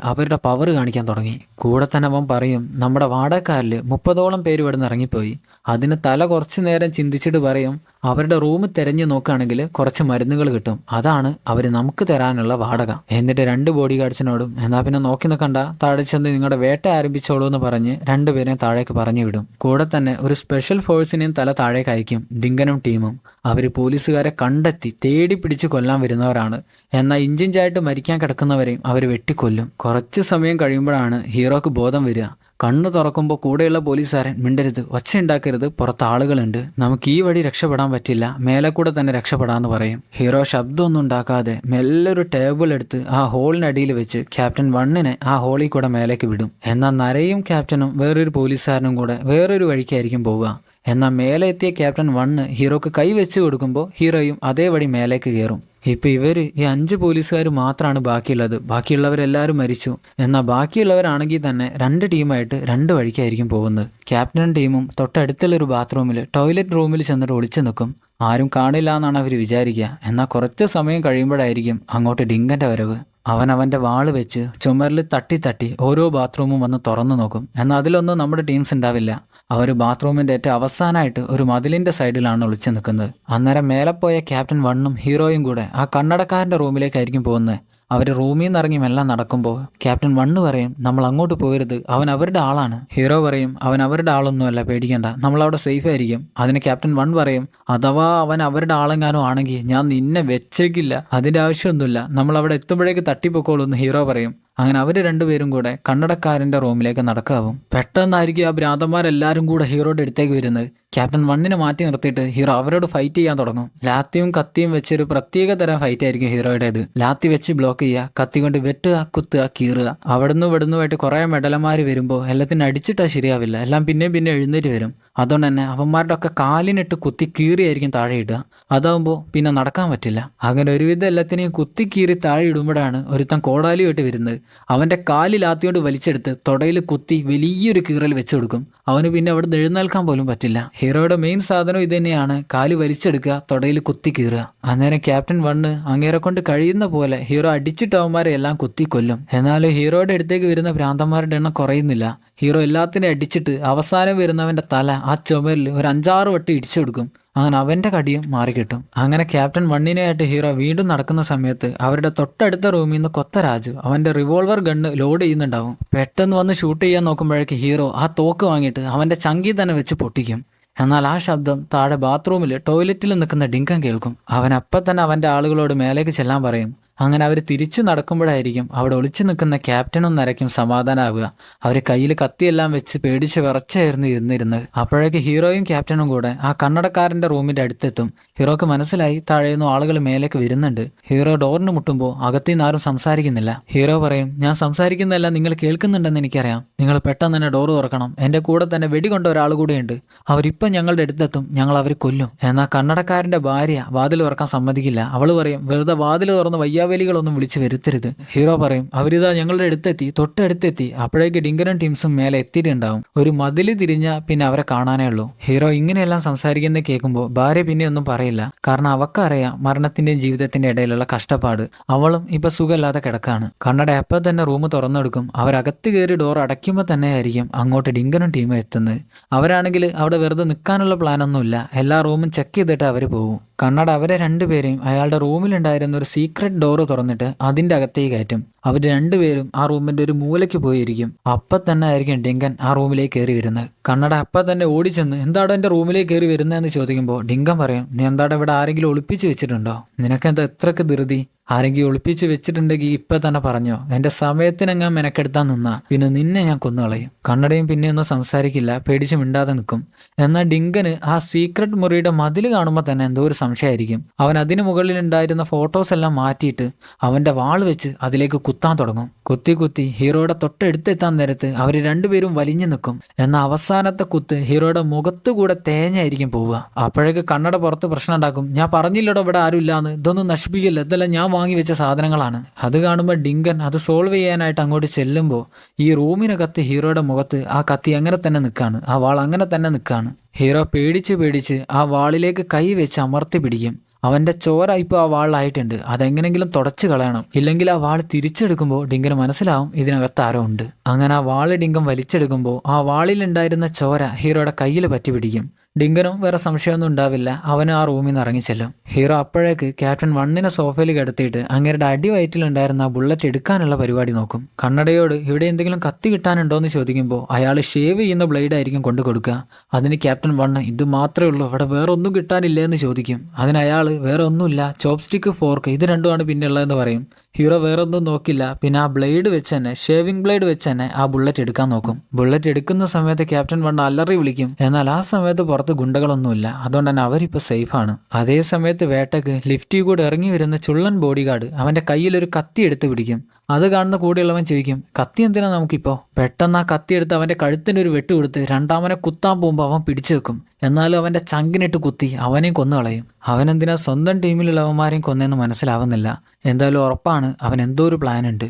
അവരുടെ പവർ കാണിക്കാൻ തുടങ്ങി. കൂടെ തന്നെ അവൻ പറയും, നമ്മുടെ വാടകക്കാരിൽ 30ഓളം പേര് ഇവിടെ നിന്ന് ഇറങ്ങിപ്പോയി. അതിന് തല കുറച്ചു നേരം ചിന്തിച്ചിട്ട് പറയും, അവരുടെ റൂം തിരഞ്ഞു നോക്കുകയാണെങ്കിൽ കുറച്ച് മരുന്നുകൾ കിട്ടും. അതാണ് അവർ നമുക്ക് തരാനുള്ള വാടക. എന്നിട്ട് 2 ബോഡി ഗാർഡ്സിനോടും എന്നാ പിന്നെ നോക്കി നിൽക്കണ്ട, താഴെ ചെന്ന് നിങ്ങളുടെ വേട്ട ആരംഭിച്ചോളൂ എന്ന് പറഞ്ഞ് 2 പേരെയും താഴേക്ക് പറഞ്ഞു വിടും. കൂടെ തന്നെ ഒരു സ്പെഷ്യൽ ഫോഴ്സിനെയും തല താഴേക്ക് അയക്കും. ഡിങ്കനും ടീമും അവർ പോലീസുകാരെ കണ്ടെത്തി തേടി പിടിച്ച് കൊല്ലാൻ വരുന്നവരാണ്. എന്നാൽ ഇഞ്ചിഞ്ചായിട്ട് മരിക്കാൻ കിടക്കുന്നവരെയും അവർ വെട്ടിക്കൊല്ലും. കുറച്ച് സമയം കഴിയുമ്പോഴാണ് ഹീറോക്ക് ബോധം വരിക. കണ്ണു തുറക്കുമ്പോൾ കൂടെയുള്ള പോലീസുകാരൻ മിണ്ടരുത്, ഒച്ചയുണ്ടാക്കരുത്, പുറത്ത് ആളുകളുണ്ട്, നമുക്ക് ഈ വഴി രക്ഷപ്പെടാൻ പറ്റില്ല, മേലെ കൂടെ തന്നെ രക്ഷപ്പെടാന്ന് പറയും. ഹീറോ ശബ്ദമൊന്നും ഉണ്ടാക്കാതെ മെല്ലെ ഒരു ടേബിൾ എടുത്ത് ആ ഹോളിനടിയിൽ വെച്ച് ക്യാപ്റ്റൻ വണ്ണിനെ ആ ഹോളിൽ കൂടെ മേലേക്ക് വിടും. എന്നാൽ നരയും ക്യാപ്റ്റനും വേറൊരു പോലീസുകാരനും കൂടെ വേറൊരു വഴിക്കായിരിക്കും പോവുക. എന്നാൽ മേലെ എത്തിയ ക്യാപ്റ്റൻ വണ്ണ് ഹീറോക്ക് കൈ വെച്ച് കൊടുക്കുമ്പോൾ ഹീറോയും അതേ വഴി മേലേക്ക് കയറും. ഇപ്പം ഈ 5 പോലീസുകാർ മാത്രമാണ് ബാക്കിയുള്ളത്. ബാക്കിയുള്ളവരെല്ലാവരും മരിച്ചു. എന്നാൽ ബാക്കിയുള്ളവരാണെങ്കിൽ തന്നെ 2 ടീമായിട്ട് 2 വഴിക്കായിരിക്കും പോകുന്നത്. ക്യാപ്റ്റൻ ടീമും തൊട്ടടുത്തുള്ളൊരു ബാത്റൂമിൽ ടോയ്ലറ്റ് റൂമിൽ ചെന്നിട്ട് ഒളിച്ചു നിൽക്കും. ആരും കാണില്ല എന്നാണ് അവർ വിചാരിക്കുക. എന്നാൽ കുറച്ച് സമയം കഴിയുമ്പോഴായിരിക്കും അങ്ങോട്ട് ഡിങ്കൻ്റെ വരവ്. അവൻ്റെ വാള് വെച്ച് ചുമരിൽ തട്ടി തട്ടി ഓരോ ബാത്റൂമും വന്ന് തുറന്നു നോക്കും. എന്നാൽ അതിലൊന്നും നമ്മുടെ ടീംസ് ഉണ്ടാവില്ല. അവർ ബാത്റൂമിൻ്റെ ഏറ്റവും അവസാനമായിട്ട് ഒരു മതിലിൻ്റെ സൈഡിലാണ് ഒളിച്ചു നിൽക്കുന്നത്. അന്നേരം മേലെ പോയ ക്യാപ്റ്റൻ വണ്ണും ഹീറോയും കൂടെ ആ കണ്ണടക്കാരൻ്റെ റൂമിലേക്കായിരിക്കും പോകുന്നത്. അവർ റൂമിൽ നിന്ന് ഇറങ്ങി മെല്ലെ നടക്കുമ്പോൾ ക്യാപ്റ്റൻ വണ്ണ് പറയും, നമ്മൾ അങ്ങോട്ട് പോകരുത്, അവൻ അവരുടെ ആളാണ്. ഹീറോ പറയും, അവൻ അവരുടെ ആളൊന്നുമല്ല, പേടിക്കണ്ട, നമ്മളവിടെ സേഫ് ആയിരിക്കും. അതിന് ക്യാപ്റ്റൻ വൺ പറയും, അഥവാ അവൻ അവരുടെ ആളെങ്ങാനും ആണെങ്കിൽ ഞാൻ നിന്നെ വെച്ചേക്കില്ല, അതിൻ്റെ ആവശ്യമൊന്നുമില്ല, നമ്മൾ അവിടെ എത്തുമ്പോഴേക്ക് തട്ടിപ്പൊക്കോളൂ എന്ന് ഹീറോ പറയും. അങ്ങനെ അവർ രണ്ടുപേരും കൂടെ കണ്ണടക്കാരൻ്റെ റൂമിലേക്ക് നടക്കാവും. പെട്ടെന്നായിരിക്കും ആ ഭ്രാന്തന്മാരെല്ലാവരും കൂടെ ഹീറോയുടെ അടുത്തേക്ക് വരുന്നത്. ക്യാപ്റ്റൻ വണ്ണിനെ മാറ്റി നിർത്തിയിട്ട് ഹീറോ അവരോട് ഫൈറ്റ് ചെയ്യാൻ തുടങ്ങും. ലാത്തിയും കത്തിയും വെച്ചൊരു പ്രത്യേക തരം ഫൈറ്റ് ആയിരിക്കും ഹീറോയുടേത്. ലാത്തി വെച്ച് ബ്ലോക്ക് ചെയ്യുക, കത്തി കൊണ്ട് വെട്ടുക, കുത്തുക, കീറുക. അവിടുന്ന് ഇവിടുന്നുമായിട്ട് കുറേ മെഡലന്മാർ വരുമ്പോൾ എല്ലാത്തിനും അടിച്ചിട്ടാൽ ശരിയാവില്ല, എല്ലാം പിന്നെ എഴുന്നേറ്റ് വരും. അതുകൊണ്ട് തന്നെ അവന്മാരുടെ ഒക്കെ കാലിനിട്ട് കുത്തി കീറിയായിരിക്കും താഴെ ഇടുക. അതാവുമ്പോൾ പിന്നെ നടക്കാൻ പറ്റില്ല. അങ്ങനെ ഒരുവിധം എല്ലാത്തിനെയും കുത്തി കീറി താഴെ ഇടുമ്പോഴാണ് ഒരുത്തൻ കോടാലിയായിട്ട് വരുന്നത്. അവൻ്റെ കാലിൽ ലാത്തിയോണ്ട് വലിച്ചെടുത്ത് തൊടയിൽ കുത്തി വലിയൊരു കീറൽ വെച്ച് കൊടുക്കും. അവന് പിന്നെ അവിടെ നിന്ന് എഴുന്നേൽക്കാൻ പോലും പറ്റില്ല. ഹീറോയുടെ മെയിൻ സാധനം ഇത് തന്നെയാണ്, കാല് വലിച്ചെടുക്കുക, തൊടയിൽ കുത്തി കീറുക. അന്നേരം ക്യാപ്റ്റൻ വണ്ണ് അങ്ങേരെ കൊണ്ട് കഴിയുന്ന പോലെ ഹീറോ അടിച്ചിട്ട് അവന്മാരെ എല്ലാം കുത്തി കൊല്ലും. എന്നാൽ ഹീറോയുടെ അടുത്തേക്ക് വരുന്ന ഭ്രാന്തന്മാരുടെ എണ്ണം കുറയുന്നില്ല. ഹീറോ എല്ലാത്തിനും അടിച്ചിട്ട് അവസാനം വരുന്നവൻ്റെ തല ആ ചുമരിൽ ഒരു 5-6 വട്ടം ഇടിച്ചു കൊടുക്കും. അങ്ങനെ അവൻ്റെ കടിയും മാറിക്കിട്ടും. അങ്ങനെ ക്യാപ്റ്റൻ വണ്ണിനെയായിട്ട് ഹീറോ വീണ്ടും നടക്കുന്ന സമയത്ത് അവരുടെ തൊട്ടടുത്ത റൂമിൽ നിന്ന് കൊത്തരാജു അവൻ്റെ റിവോൾവർ ഗണ്ണ് ലോഡ് ചെയ്യുന്നുണ്ടാവും. പെട്ടെന്ന് വന്ന് ഷൂട്ട് ചെയ്യാൻ നോക്കുമ്പോഴേക്ക് ഹീറോ ആ തോക്ക് വാങ്ങിയിട്ട് അവൻ്റെ ചങ്കി തന്നെ വെച്ച് പൊട്ടിക്കും. എന്നാൽ ആ ശബ്ദം താഴെ ബാത്റൂമിൽ ടോയ്ലറ്റിൽ നിൽക്കുന്ന ഡിങ്കൻ കേൾക്കും. അവൻ അപ്പം തന്നെ അവൻ്റെ ആളുകളോട് മേലേക്ക് ചെല്ലാൻ പറയും. അങ്ങനെ അവർ തിരിച്ചു നടക്കുമ്പോഴായിരിക്കും അവിടെ ഒളിച്ചു നിൽക്കുന്ന ക്യാപ്റ്റനും നരയ്ക്കും സമാധാനമാവുക. അവർ കയ്യിൽ കത്തിയെല്ലാം വെച്ച് പേടിച്ച് വിറച്ചായിരുന്നു ഇരുന്നിരുന്നത്. അപ്പോഴേക്ക് ഹീറോയും ക്യാപ്റ്റനും കൂടെ ആ കണ്ണടക്കാരൻ്റെ റൂമിൻ്റെ അടുത്തെത്തും. ഹീറോക്ക് മനസ്സിലായി താഴേന്നു ആളുകൾ മേലേക്ക് വരുന്നുണ്ട്. ഹീറോ ഡോറിന് മുട്ടുമ്പോൾ അകത്തുനിന്ന് ആരും സംസാരിക്കുന്നില്ല. ഹീറോ പറയും, ഞാൻ സംസാരിക്കുന്നതല്ല നിങ്ങൾ കേൾക്കുന്നുണ്ടെന്ന് എനിക്കറിയാം, നിങ്ങൾ പെട്ടെന്ന് തന്നെ ഡോറ് തുറക്കണം, എൻ്റെ കൂടെ തന്നെ വെടികൊണ്ട ഒരാൾ കൂടെയുണ്ട്, അവരിപ്പം ഞങ്ങളുടെ അടുത്തെത്തും, ഞങ്ങൾ അവർ കൊല്ലും. എന്നാൽ കണ്ണടക്കാരൻ്റെ ഭാര്യ വാതിൽ തുറക്കാൻ സമ്മതിക്കില്ല. അവൾ പറയും, വെറുതെ വാതിൽ തുറന്ന് വയ്യാവേലികളൊന്നും വിളിച്ച് വരുത്തരുത്. ഹീറോ പറയും, അവരിതാ ഞങ്ങളുടെ അടുത്തെത്തി, തൊട്ടടുത്തെത്തി. അപ്പോഴേക്ക് ഡിങ്കനും ടീംസും മേലെ എത്തിയിട്ടുണ്ടാവും. ഒരു മതിൽ തിരിഞ്ഞാൽ പിന്നെ അവരെ കാണാനേ ഉള്ളൂ. ഹീറോ ഇങ്ങനെയെല്ലാം സംസാരിക്കുന്നത് കേൾക്കുമ്പോൾ ഭാര്യ പിന്നെ ഒന്നും പറയില്ല. കാരണം അവക്കറിയാം മരണത്തിന്റെയും ജീവിതത്തിന്റെ ഇടയിലുള്ള കഷ്ടപ്പാട്. അവളും ഇപ്പൊ സുഖമില്ലാതെ കിടക്കാണ്. കണ്ണട എപ്പോൾ തന്നെ റൂം തുറന്നെടുക്കും. അവരകത്ത് കയറി ഡോർ അടയ്ക്കുമ്പോൾ തന്നെ ആയിരിക്കും അങ്ങോട്ട് ഡിങ്കനും ടീമും എത്തുന്നത്. അവരാണെങ്കിൽ അവിടെ വെറുതെ നിൽക്കാനുള്ള പ്ലാനൊന്നുമില്ല. എല്ലാ റൂമും ചെക്ക് ചെയ്തിട്ട് അവർ പോകും. കണ്ണട അവരെ രണ്ടുപേരെയും അയാളുടെ റൂമിലുണ്ടായിരുന്ന ഒരു സീക്രട്ട് ഡോറ് തുറന്നിട്ട് അതിൻ്റെ അകത്തേക്ക് കയറ്റും. അവർ രണ്ടുപേരും ആ റൂമിൻ്റെ ഒരു മൂലയ്ക്ക് പോയിരിക്കും. അപ്പം തന്നെ ആയിരിക്കും ഡിങ്കൻ ആ റൂമിലേക്ക് കയറി വരുന്നത്. കണ്ണട അപ്പം തന്നെ ഓടിച്ചെന്ന്, എന്താടോ എൻ്റെ റൂമിലേക്ക് കയറി വരുന്നതെന്ന് ചോദിക്കുമ്പോൾ ഡിങ്കൻ പറയും, നീ എന്താടോ ഇവിടെ ആരെങ്കിലും ഒളിപ്പിച്ച് വെച്ചിട്ടുണ്ടോ? നിനക്കെന്താ എത്രക്ക് ധൃതി? ആരെങ്കിലും ഒളിപ്പിച്ച് വെച്ചിട്ടുണ്ടെങ്കിൽ ഇപ്പം തന്നെ പറഞ്ഞോ, എൻ്റെ സമയത്തിനെങ്ങാൻ മെനക്കെടുത്താൻ നിന്നാ പിന്നെ നിന്നെ ഞാൻ കൊന്നുകളയും. കണ്ണടയും പിന്നെയൊന്നും സംസാരിക്കില്ല, പേടിച്ച് മിണ്ടാതെ നിൽക്കും. എന്നാൽ ഡിങ്കന് ആ സീക്രട്ട് മുറിയുടെ മതിൽ കാണുമ്പോൾ തന്നെ എന്തോ ഒരു സംശയമായിരിക്കും. അവൻ അതിന് മുകളിലുണ്ടായിരുന്ന ഫോട്ടോസ് എല്ലാം മാറ്റിയിട്ട് അവൻ്റെ വാൾ വെച്ച് അതിലേക്ക് കുത്താൻ തുടങ്ങും. കുത്തി ഹീറോയുടെ തൊട്ടടുത്തെത്താൻ നേരത്ത് അവർ രണ്ടുപേരും വലിഞ്ഞു നിൽക്കും. എന്നാൽ അവസാനത്തെ കുത്ത് ഹീറോയുടെ മുഖത്തുകൂടെ തേഞ്ഞായിരിക്കും പോവുക. അപ്പോഴേക്ക് കണ്ണട പുറത്ത് പ്രശ്നം ഉണ്ടാക്കും. ഞാൻ പറഞ്ഞില്ലടോ ഇവിടെ ആരും ഇല്ലാന്ന്, ഇതൊന്നും നശിപ്പിക്കില്ല, ഇതെല്ലാം ഞാൻ വാങ്ങി വെച്ച സാധനങ്ങളാണ്. അത് കാണുമ്പോൾ ഡിങ്കൻ അത് സോൾവ് ചെയ്യാനായിട്ട് അങ്ങോട്ട് ചെല്ലുമ്പോൾ ഈ റൂമിനകത്ത് ഹീറോയുടെ മുഖത്ത് ആ കത്തി അങ്ങനെ തന്നെ നിൽക്കാണ്, ആ വാൾ അങ്ങനെ തന്നെ നിൽക്കാണ്. ഹീറോ പേടിച്ച് ആ വാളിലേക്ക് കൈ വെച്ച് അമർത്തി പിടിക്കും. അവൻ്റെ ചോര ഇപ്പോൾ ആ വാളിലായിട്ടുണ്ട്, അതെങ്ങനെങ്കിലും തുടച്ചു കളയണം, ഇല്ലെങ്കിൽ ആ വാൾ തിരിച്ചെടുക്കുമ്പോൾ ഡിങ്കന് മനസ്സിലാവും ഇതിനകത്ത് ആരോ ഉണ്ട്. അങ്ങനെ ആ വാള് ഡിങ്കൻ വലിച്ചെടുക്കുമ്പോൾ ആ വാളിലുണ്ടായിരുന്ന ചോര ഹീറോയുടെ കയ്യിൽ പറ്റി പിടിക്കും. ഡിങ്കനും വേറെ സംശയമൊന്നും ഉണ്ടാവില്ല, അവനും ആ റൂമിൽ നിന്ന് ഇറങ്ങിച്ചെല്ലും. ഹീറോ അപ്പോഴേക്ക് ക്യാപ്റ്റൻ വണ്ണിനെ സോഫയിൽ കിടത്തിയിട്ട് അങ്ങേരുടെ അടിവയറ്റിലുണ്ടായിരുന്ന ആ ബുള്ളറ്റ് എടുക്കാനുള്ള പരിപാടി നോക്കും. കണ്ണടയോട് ഇവിടെ എന്തെങ്കിലും കത്തി കിട്ടാനുണ്ടോയെന്ന് ചോദിക്കുമ്പോൾ അയാൾ ഷേവ് ചെയ്യുന്ന ബ്ലേഡ് ആയിരിക്കും കൊണ്ടു കൊടുക്കുക. അതിന് ക്യാപ്റ്റൻ വണ്ണ് ഇത് മാത്രമേ ഉള്ളൂ, ഇവിടെ വേറെ ഒന്നും കിട്ടാനില്ല എന്ന് ചോദിക്കും. അതിന് അയാൾ വേറെ ഒന്നുമില്ല, ചോപ്സ്റ്റിക്ക്, ഫോർക്ക്, ഇത് രണ്ടുമാണ് പിന്നെ ഉള്ളതെന്ന് പറയും. ഹീറോ വേറൊന്നും നോക്കില്ല. പിന്നെ ആ ബ്ലേഡ് വെച്ച് തന്നെ, ഷേവിംഗ് ബ്ലേഡ് വെച്ച് തന്നെ ആ ബുള്ളറ്റ് എടുക്കാൻ നോക്കും. ബുള്ളറ്റ് എടുക്കുന്ന സമയത്ത് ക്യാപ്റ്റൻ വൺ അലറി വിളിക്കും. എന്നാൽ ആ സമയത്ത് പുറത്ത് ഗുണ്ടകളൊന്നുമില്ല. അതുകൊണ്ട് തന്നെ അവരിപ്പോൾ സേഫാണ്. അതേ സമയത്ത് വേട്ടക്ക് ലിഫ്റ്റിൽ കൂടെ ഇറങ്ങി വരുന്ന ചുള്ളൻ ബോഡി ഗാർഡ് അവന്റെ കയ്യിലൊരു കത്തി എടുത്ത് പിടിക്കും. അത് കാണുന്ന കൂടെയുള്ളവൻ ചോദിക്കും, കത്തി എന്തിനാ നമുക്കിപ്പോൾ? പെട്ടെന്ന് ആ കത്തി എടുത്ത് അവന്റെ കഴുത്തിന് ഒരു വെട്ട് കൊടുത്ത് രണ്ടാമനെ കുത്താൻ പോകുമ്പോൾ അവൻ പിടിച്ചു വെക്കും. എന്നാലും അവന്റെ ചങ്കിനിട്ട് കുത്തി അവനെയും കൊന്നു കളയും. അവനെന്തിനാ സ്വന്തം ടീമിലുള്ളവന്മാരെയും കൊന്നെന്ന് മനസ്സിലാവുന്നില്ല. എന്തായാലും ഉറപ്പാണ് അവൻ എന്തോ ഒരു പ്ലാൻ ഉണ്ട്.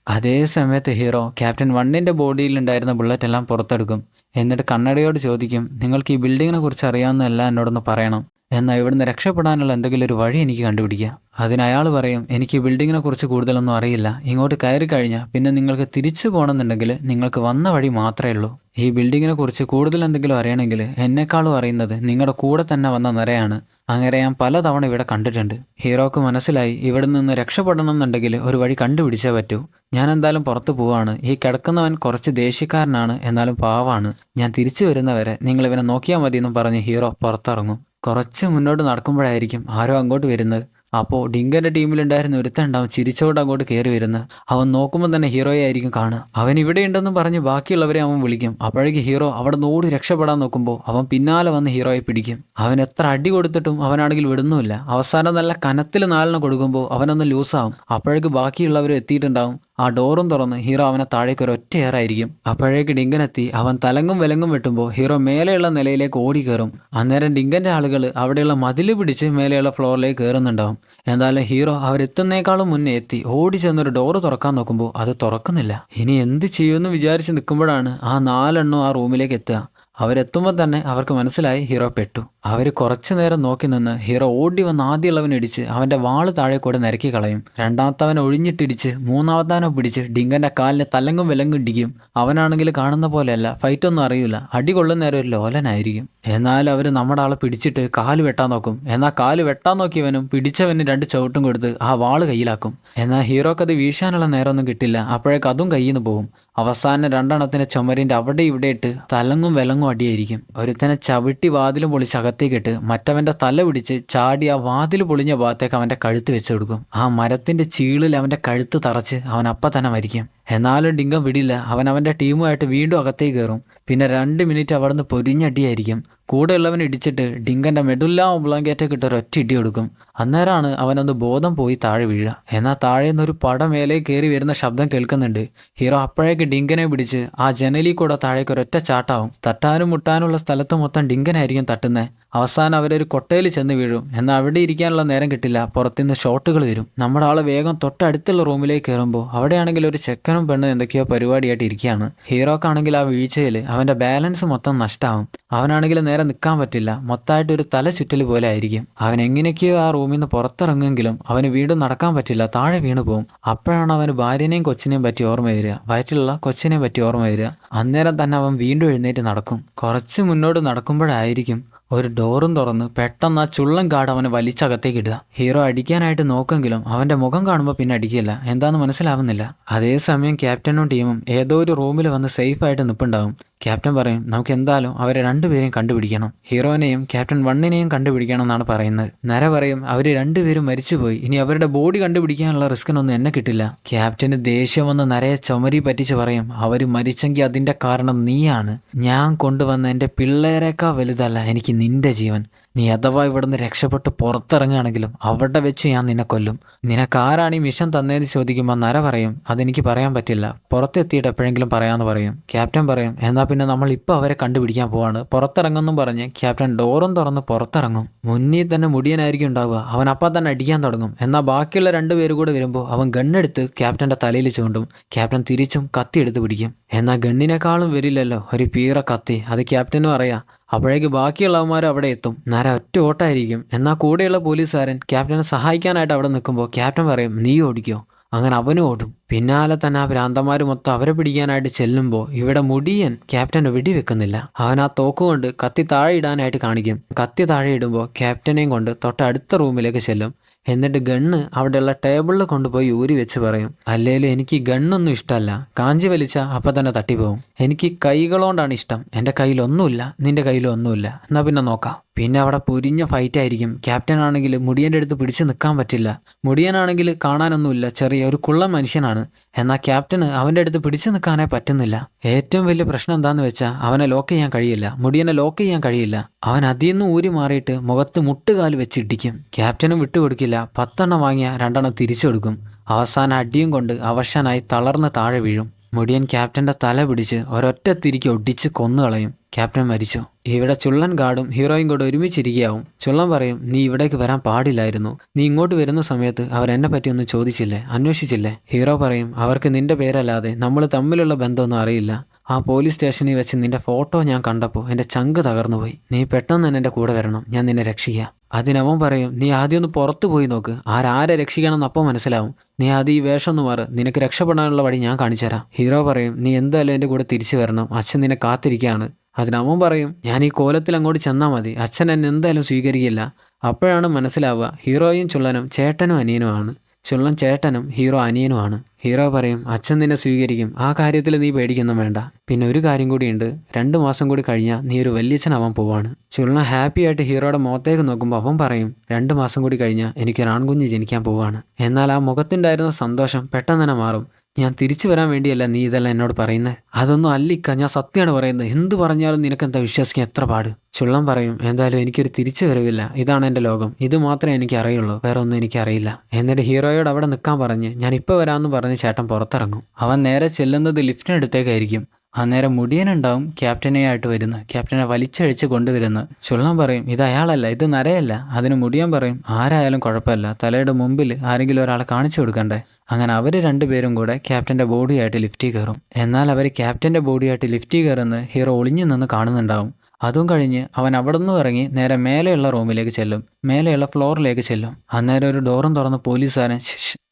അതേ സമയത്ത് ഹീറോ ക്യാപ്റ്റൻ വണ്ണിന്റെ ബോഡിയിലുണ്ടായിരുന്ന ബുള്ളറ്റ് എല്ലാം പുറത്തെടുക്കും. എന്നിട്ട് കണ്ണടയോട് ചോദിക്കും, നിങ്ങൾക്ക് ഈ ബിൽഡിങ്ങിനെ കുറിച്ച് അറിയാവുന്നതെല്ലാം എന്നോടൊന്ന് പറയണം. എന്നാൽ ഇവിടുന്ന് രക്ഷപ്പെടാനുള്ള എന്തെങ്കിലും ഒരു വഴി എനിക്ക് കണ്ടുപിടിക്കാം. അതിന് അയാൾ പറയും, എനിക്ക് ബിൽഡിങ്ങിനെ കുറിച്ച് കൂടുതലൊന്നും അറിയില്ല. ഇങ്ങോട്ട് കയറി കഴിഞ്ഞാൽ പിന്നെ നിങ്ങൾക്ക് തിരിച്ചു പോകണമെന്നുണ്ടെങ്കിൽ നിങ്ങൾക്ക് വന്ന വഴി മാത്രമേ ഉള്ളൂ. ഈ ബിൽഡിങ്ങിനെ കുറിച്ച് കൂടുതൽ എന്തെങ്കിലും അറിയണമെങ്കിൽ എന്നെക്കാളും അറിയുന്നത് നിങ്ങളുടെ കൂടെ തന്നെ വന്ന നിരയാണ്. അങ്ങനെ ഞാൻ പലതവണ ഇവിടെ കണ്ടിട്ടുണ്ട്. ഹീറോക്ക് മനസ്സിലായി ഇവിടെ നിന്ന് രക്ഷപ്പെടണം എന്നുണ്ടെങ്കിൽ ഒരു വഴി കണ്ടുപിടിച്ചേ പറ്റൂ. ഞാൻ എന്തായാലും പുറത്തു പോവാണ്. ഈ കിടക്കുന്നവൻ കുറച്ച് ദേഷ്യക്കാരനാണ്, എന്നാലും പാവാണ്. ഞാൻ തിരിച്ചു വരുന്നവരെ നിങ്ങൾ ഇവനെ നോക്കിയാൽ മതിയെന്നും പറഞ്ഞ് ഹീറോ പുറത്തിറങ്ങും. കുറച്ച് മുന്നോട്ട് നടക്കുമ്പോഴായിരിക്കും ആരോ അങ്ങോട്ട് വരുന്നത്. അപ്പോൾ ഡിങ്കന്റെ ടീമിലുണ്ടായിരുന്ന ഒരുത്തണ്ടാവും ചിരിച്ചോണ്ട് അങ്ങോട്ട് കയറി വരുന്നത്. അവൻ നോക്കുമ്പോൾ തന്നെ ഹീറോയെ ആയിരിക്കും കാണുക. അവൻ ഇവിടെ ഉണ്ടെന്ന് പറഞ്ഞ് ബാക്കിയുള്ളവരെ അവൻ വിളിക്കും. അപ്പോഴേക്ക് ഹീറോ അവിടെ നിന്ന് ഓടി രക്ഷപ്പെടാൻ നോക്കുമ്പോൾ അവൻ പിന്നാലെ വന്ന് ഹീറോയെ പിടിക്കും. അവൻ എത്ര അടി കൊടുത്തിട്ടും അവനാണെങ്കിൽ വിടുന്നുമില്ല. അവസാനം നല്ല കനത്തിൽ നാലെണ്ണം കൊടുക്കുമ്പോൾ അവനൊന്ന് ലൂസാവും. അപ്പോഴേക്ക് ബാക്കിയുള്ളവർ എത്തിയിട്ടുണ്ടാവും. ആ ഡോറും തുറന്ന് ഹീറോ അവനെ താഴേക്ക് ഒരു ഒറ്റ ഏറായിരിക്കും. അപ്പോഴേക്ക് ഡിങ്കനെത്തി അവൻ തലങ്ങും വിലങ്ങും വെട്ടുമ്പോൾ ഹീറോ മേലെയുള്ള നിലയിലേക്ക് ഓടി കയറും. അന്നേരം ഡിങ്കന്റെ ആളുകൾ അവിടെയുള്ള മതില് പിടിച്ച് മേലെയുള്ള ഫ്ലോറിലേക്ക് കയറുന്നുണ്ടാവും. എന്തായാലും ഹീറോ അവരെത്തുന്നേക്കാളും മുന്നേ എത്തി ഓടി ചെന്നൊരു ഡോറ് തുറക്കാൻ നോക്കുമ്പോൾ അത് തുറക്കുന്നില്ല. ഇനി എന്ത് ചെയ്യുമെന്ന് വിചാരിച്ച് നിൽക്കുമ്പോഴാണ് ആ 4 എണ്ണം ആ റൂമിലേക്ക് എത്തുക. അവരെത്തുമ്പോൾ തന്നെ അവർക്ക് മനസ്സിലായി ഹീറോ പെട്ടു. അവർ കുറച്ചു നേരം നോക്കി നിന്ന് ഹീറോ ഓടി വന്ന് ആദ്യമുള്ളവൻ ഇടിച്ച് അവന്റെ വാള് താഴെ കൂടെ നിരക്കി കളയും. രണ്ടാമത്തവൻ ഒഴിഞ്ഞിട്ടിടിച്ച് മൂന്നാമത്തവനെ പിടിച്ച് ഡിങ്കന്റെ കാലിന് തലങ്ങും വിലങ്ങും ഇടിക്കും. അവനാണെങ്കിൽ കാണുന്ന പോലെയല്ല, ഫൈറ്റൊന്നും അറിയില്ല. അടി കൊള്ളുന്ന നേരം ഒരു ലോലനായിരിക്കും. എന്നാൽ അവർ നമ്മുടെ ആളെ പിടിച്ചിട്ട് കാല് വെട്ടാൻ നോക്കും. എന്നാൽ കാല് വെട്ടാൻ നോക്കിയവനും പിടിച്ചവന് 2 ചവിട്ടും കൊടുത്ത് ആ വാള് കയ്യിലാക്കും. എന്നാൽ ഹീറോക്ക് അത് വീശാനുള്ള നേരമൊന്നും കിട്ടില്ല. അപ്പോഴേക്ക് അതും കയ്യിൽ നിന്ന് പോകും. അവസാനം 2 എണ്ണത്തിന്റെ ചുമരിന്റെ അവിടെ ഇവിടെ ഇട്ട് തലങ്ങും വിലങ്ങും അടിയായിരിക്കും. ഒരുത്തനെ ചവിട്ടി വാതിലും പൊളിച്ച് അകത്തേക്കിട്ട് മറ്റവന്റെ തല പിടിച്ച് ചാടി ആ വാതിൽ പൊളിഞ്ഞ ഭാഗത്തേക്ക് അവന്റെ കഴുത്ത് വെച്ച് കൊടുക്കും. ആ മരത്തിന്റെ ചീളിൽ അവന്റെ കഴുത്ത് തറച്ച് അവൻ അപ്പം തന്നെ മരിക്കും. എന്നാലും ഡിങ്കം വിടില്ല. അവന്റെ ടീമുമായിട്ട് വീണ്ടും അകത്തേക്ക് കയറും. പിന്നെ 2 മിനിറ്റ് അവിടുന്ന് പൊരിഞ്ഞടിയായിരിക്കും. കൂടെയുള്ളവൻ ഇടിച്ചിട്ട് ഡിങ്കന്റെ മെഡുല്ല ഒബ്ലാങ്കേറ്റൊക്കെ ഇട്ട് ഒരൊറ്റ ഇടി കൊടുക്കും. അന്നേരമാണ് അവനൊന്ന് ബോധം പോയി താഴെ വീഴുക. എന്നാൽ താഴെ നിന്നൊരു പടം മേലെ കയറി വരുന്ന ശബ്ദം കേൾക്കുന്നുണ്ട്. ഹീറോ അപ്പോഴേക്ക് ഡിങ്കനെ പിടിച്ച് ആ ജനലിൽ കൂടെ താഴേക്ക് ഒരൊറ്റ ചാട്ടാവും. തട്ടാനും മുട്ടാനുള്ള സ്ഥലത്ത് മൊത്തം ഡിങ്കനായിരിക്കും തട്ടുന്നത്. അവസാനം അവരൊരു കൊട്ടയിൽ ചെന്ന് വീഴും. എന്നാൽ അവിടെ ഇരിക്കാനുള്ള നേരം കിട്ടില്ല. പുറത്തുനിന്ന് ഷോട്ടുകൾ വരും. നമ്മുടെ ആള് വേഗം തൊട്ടടുത്തുള്ള റൂമിലേക്ക് കയറുമ്പോൾ അവിടെയാണെങ്കിൽ ഒരു ചെക്കനും പെണ്ണും എന്തൊക്കെയോ പരിപാടിയായിട്ട് ഇരിക്കുകയാണ്. ഹീറോക്കാണെങ്കിൽ ആ വീഴ്ചയിൽ അവന്റെ ബാലൻസ് മൊത്തം നഷ്ടമാവും. അവനാണെങ്കിൽ നേരെ നിൽക്കാൻ പറ്റില്ല. മൊത്തമായിട്ട് ഒരു തല ചുറ്റൽ പോലെ ആയിരിക്കും. അവൻ എങ്ങനെയൊക്കെയോ ആ റൂമിൽ നിന്ന് പുറത്തിറങ്ങുമെങ്കിലും അവന് വീണ്ടും നടക്കാൻ പറ്റില്ല, താഴെ വീണു പോകും. അപ്പോഴാണ് അവന് ഭാര്യനെയും കൊച്ചിനെയും പറ്റി ഓർമ്മ വരിക. വയറ്റിലുള്ള കൊച്ചിനെയും പറ്റി ഓർമ്മ വരിക. അന്നേരം തന്നെ അവൻ വീണ്ടും എഴുന്നേറ്റ് നടക്കും. കുറച്ച് മുന്നോട്ട് നടക്കുമ്പോഴായിരിക്കും ഒരു ഡോറും തുറന്ന് പെട്ടെന്ന് ആ ചുള്ളൻ ഗാർഡ് അവനെ വലിച്ചകത്തേക്ക് ഇടുക. ഹീറോ അടിക്കാനായിട്ട് നോക്കെങ്കിലും അവന്റെ മുഖം കാണുമ്പോൾ പിന്നെ അടിക്കില്ല. എന്താന്ന് മനസ്സിലാവുന്നില്ല. അതേസമയം ക്യാപ്റ്റനും ടീമും ഏതോ ഒരു റൂമിൽ വന്ന് സേഫായിട്ട് നിൽപ്പുണ്ടാവും. ക്യാപ്റ്റൻ പറയും, നമുക്ക് എന്തായാലും അവരെ 2 പേരെയും കണ്ടുപിടിക്കണം. ഹീറോനെയും ക്യാപ്റ്റൻ വണ്ണിനെയും കണ്ടുപിടിക്കണം എന്നാണ് പറയുന്നത്. നര പറയും, അവർ 2 പേരും മരിച്ചുപോയി. ഇനി അവരുടെ ബോഡി കണ്ടുപിടിക്കാനുള്ള റിസ്കിനൊന്നും എന്നെ കിട്ടില്ല. ക്യാപ്റ്റന് ദേഷ്യം വന്ന് നരയെ ചുമരി പറ്റിച്ച് പറയും, അവർ മരിച്ചെങ്കിൽ അതിന്റെ കാരണം നീയാണ്. ഞാൻ കൊണ്ടുവന്ന എൻ്റെ പിള്ളേരേക്കാൾ വലുതല്ല എനിക്ക് നിന്റെ ജീവൻ. നീ അഥവാ ഇവിടുന്ന് രക്ഷപ്പെട്ട് പുറത്തിറങ്ങുകയാണെങ്കിലും അവിടെ വെച്ച് ഞാൻ നിന്നെ കൊല്ലും. നിനക്കാരാണ് ഈ മിഷൻ തന്നേന്ന് ചോദിക്കുമ്പോൾ നര പറയും, അതെനിക്ക് പറയാൻ പറ്റില്ല, പുറത്തെത്തിയിട്ട് എപ്പോഴെങ്കിലും പറയാമെന്ന് പറയും. ക്യാപ്റ്റൻ പറയും, എന്നാൽ പിന്നെ നമ്മൾ ഇപ്പോൾ അവരെ കണ്ടുപിടിക്കാൻ പോവാണ്, പുറത്തിറങ്ങുമെന്നും പറഞ്ഞ് ക്യാപ്റ്റൻ ഡോറും തുറന്ന് പുറത്തിറങ്ങും. മുന്നിൽ തന്നെ മുടിയനായിരിക്കും ഉണ്ടാവുക. അവൻ അപ്പം തന്നെ അടിക്കാൻ തുടങ്ങും. എന്നാൽ ബാക്കിയുള്ള 2 പേര് കൂടെ വരുമ്പോൾ അവൻ ഗണ്ണെടുത്ത് ക്യാപ്റ്റന്റെ തലയിൽ ചൂണ്ടും. ക്യാപ്റ്റൻ തിരിച്ചും കത്തി എടുത്ത് പിടിക്കും. എന്നാൽ ഗണ്ണിനേക്കാളും വരില്ലല്ലോ ഒരു പീറ കത്തി. അത് ക്യാപ്റ്റനും അറിയാം. അപ്പോഴേക്ക് ബാക്കിയുള്ളവന്മാർ അവിടെ എത്തും. നര ഒറ്റ ഓട്ടായിരിക്കും. എന്നാൽ കൂടെയുള്ള പോലീസുകാരൻ ക്യാപ്റ്റനെ സഹായിക്കാനായിട്ട് അവിടെ നിൽക്കുമ്പോൾ ക്യാപ്റ്റൻ പറയും, നീ ഓടിക്കോ. അങ്ങനെ അവനും ഓടും. പിന്നാലെ തന്നെ ആ ഭ്രാന്തന്മാർ മൊത്തം അവരെ പിടിക്കാനായിട്ട് ചെല്ലുമ്പോൾ ഇവിടെ മുടിയൻ ക്യാപ്റ്റനെ വെടിവെക്കുന്നില്ല. അവൻ ആ തോക്കുകൊണ്ട് കത്തി താഴെ ഇടാനായിട്ട് കാണിക്കും. കത്തി താഴെ ഇടുമ്പോൾ ക്യാപ്റ്റനെയും കൊണ്ട് തൊട്ടടുത്ത റൂമിലേക്ക് ചെല്ലും. എന്നിട്ട് ഗണ്ണ് അവിടെയുള്ള ടേബിളിൽ കൊണ്ടുപോയി ഊരി വെച്ച് പറയും, അല്ലേലും എനിക്ക് ഗണ്ണൊന്നും ഇഷ്ടമല്ല, കാഞ്ചി വലിച്ച അപ്പം തന്നെ തട്ടിപ്പോവും. എനിക്ക് കൈകളോണ്ടാണ് ഇഷ്ടം. എൻ്റെ കയ്യിലൊന്നുമില്ല, നിന്റെ കയ്യിലൊന്നുമില്ല. എന്നാൽ പിന്നെ നോക്കാം. പിന്നെ അവിടെ പൊരിഞ്ഞ ഫൈറ്റ് ആയിരിക്കും. ക്യാപ്റ്റൻ ആണെങ്കിൽ മുടിയൻ്റെ അടുത്ത് പിടിച്ചു നിൽക്കാൻ പറ്റില്ല. മുടിയനാണെങ്കിൽ കാണാനൊന്നുമില്ല, ചെറിയ ഒരു കുള്ളൻ മനുഷ്യനാണ്. എന്നാൽ ക്യാപ്റ്റന് അവൻ്റെ അടുത്ത് പിടിച്ചു നിൽക്കാനേ പറ്റുന്നില്ല. ഏറ്റവും വലിയ പ്രശ്നം എന്താന്ന് വെച്ചാൽ അവനെ ലോക്ക് ചെയ്യാൻ കഴിയില്ല, മുടിയനെ ലോക്ക് ചെയ്യാൻ കഴിയില്ല. അവൻ അതിൽ നിന്ന് ഊരി മാറിയിട്ട് മുഖത്ത് മുട്ടുകാല് വെച്ചിടിക്കും. ക്യാപ്റ്റനും വിട്ടുകൊടുക്കില്ല. 10 വാങ്ങിയ 2 തിരിച്ചു കൊടുക്കും. അവസാന അടിയും കൊണ്ട് അവശനായി തളർന്ന് താഴെ വീഴും. മുടിയൻ ക്യാപ്റ്റന്റെ തല പിടിച്ച് ഒരൊറ്റ തിരിക്ക് ഒടിച്ച് കൊന്നുകളയും. ക്യാപ്റ്റൻ മരിച്ചു. ഇവിടെ ചുള്ളൻ ഗാർഡും ഹീറോയും കൂടെ ഒരുമിച്ചിരിക്കുകയാവും. ചുള്ളൻ പറയും, നീ ഇവിടേക്ക് വരാൻ പാടില്ലായിരുന്നു. നീ ഇങ്ങോട്ട് വരുന്ന സമയത്ത് അവർ എന്നെ പറ്റിയൊന്നും ചോദിച്ചില്ലേ, അന്വേഷിച്ചില്ലേ? ഹീറോ പറയും, അവർക്ക് നിന്റെ പേരല്ലാതെ നമ്മൾ തമ്മിലുള്ള ബന്ധമൊന്നും അറിയില്ല. ആ പോലീസ് സ്റ്റേഷനിൽ വെച്ച് നിന്റെ ഫോട്ടോ ഞാൻ കണ്ടപ്പോൾ എൻ്റെ ചങ്ക് തകർന്നുപോയി. നീ പെട്ടെന്ന് തന്നെ എൻ്റെ കൂടെ വരണം, ഞാൻ നിന്നെ രക്ഷിക്കാം. അതിനവൻ പറയും, നീ ആദ്യം ഒന്ന് പുറത്തു പോയി നോക്ക്, ആരെ രക്ഷിക്കണമെന്ന് അപ്പം മനസ്സിലാവും. നീ ആദ്യം ഈ വേഷം ഒന്ന് മാറ്, നിനക്ക് രക്ഷപ്പെടാനുള്ള വഴി ഞാൻ കാണിച്ചു തരാം. ഹീറോ പറയും, നീ എന്തായാലും എൻ്റെ കൂടെ തിരിച്ചു വരണം, അച്ഛൻ നിന്നെ കാത്തിരിക്കുകയാണ്. അതിനവൻ പറയും, ഞാൻ ഈ കോലത്തിൽ അങ്ങോട്ട് ചെന്നാൽ മതി, അച്ഛൻ എന്നെ എന്തായാലും സ്വീകരിക്കില്ല. അപ്പോഴാണ് മനസ്സിലാവുക ഹീറോയും ചുള്ളനും ചേട്ടനും അനിയനുമാണ്. ചുള്ളൻ ചേട്ടനും ഹീറോ അനിയനുമാണ്. ഹീറോ പറയും, അച്ഛൻ നിന്നെ സ്വീകരിക്കും, ആ കാര്യത്തിൽ നീ പേടിക്കൊന്നും വേണ്ട. പിന്നെ ഒരു കാര്യം കൂടിയുണ്ട്, 2 മാസം കൂടി കഴിഞ്ഞാൽ നീ ഒരു വല്യച്ഛനാവാൻ പോവാണ്. ചുള്ളൻ ഹാപ്പി ആയിട്ട് ഹീറോയുടെ മുഖത്തേക്ക് നോക്കുമ്പോൾ അവൻ പറയും, 2 മാസം കൂടി കഴിഞ്ഞാൽ എനിക്കൊരു ആൺകുഞ്ഞ് ജനിക്കാൻ പോവാണ്. എന്നാൽ ആ മുഖത്തുണ്ടായിരുന്ന സന്തോഷം പെട്ടെന്ന് തന്നെ മാറും. ഞാൻ തിരിച്ചു വരാൻ വേണ്ടിയല്ല നീ ഇതെല്ലാം എന്നോട് പറയുന്നത്, അതൊന്നും അല്ലിക്ക, ഞാൻ സത്യമാണ് പറയുന്നത്, എന്ത് പറഞ്ഞാലും നിനക്കെന്താ വിശ്വസിക്കാൻ എത്ര പാട്? ചുള്ളൻ പറയും, എന്തായാലും എനിക്കൊരു തിരിച്ചു വരവില്ല, ഇതാണ് എൻ്റെ ലോകം, ഇത് മാത്രമേ എനിക്ക് അറിയുള്ളൂ, വേറെ ഒന്നും എനിക്കറിയില്ല. എന്നിട്ട് ഹീറോയോട് അവിടെ നിൽക്കാൻ പറഞ്ഞ് ഞാൻ ഇപ്പോൾ വരാമെന്ന് പറഞ്ഞ് ചേട്ടൻ പുറത്തിറങ്ങും. അവൻ നേരെ ചെല്ലുന്നത് ലിഫ്റ്റിനടുത്തേക്കായിരിക്കും. അന്നേരം മുടിയനുണ്ടാവും ക്യാപ്റ്റനെയായിട്ട് വരുന്നത്. ക്യാപ്റ്റനെ വലിച്ചഴിച്ച് കൊണ്ടുവരുന്നത്. ചുള്ളൻ പറയും, ഇത് അയാളല്ല, ഇത് നരയല്ല. അതിന് മുടിയൻ പറയും, ആരായാലും കുഴപ്പമില്ല, തലയുടെ മുമ്പിൽ ആരെങ്കിലും ഒരാളെ കാണിച്ചു കൊടുക്കണ്ടേ. അങ്ങനെ അവർ 2 പേരും കൂടെ ക്യാപ്റ്റൻ്റെ ബോഡിയായിട്ട് ലിഫ്റ്റിൽ കയറും. എന്നാൽ അവർ ക്യാപ്റ്റൻ്റെ ബോഡിയായിട്ട് ലിഫ്റ്റിൽ കയറുന്നത് ഹീറോ ഒളിഞ്ഞു നിന്ന് കാണുന്നുണ്ടാവും. അതും കഴിഞ്ഞ് അവൻ അവിടെ നിന്ന് ഇറങ്ങി നേരെ മേലെയുള്ള റൂമിലേക്ക് ചെല്ലും, മേലെയുള്ള ഫ്ലോറിലേക്ക് ചെല്ലും. അന്നേരം ഒരു ഡോറും തുറന്ന് പോലീസുകാരൻ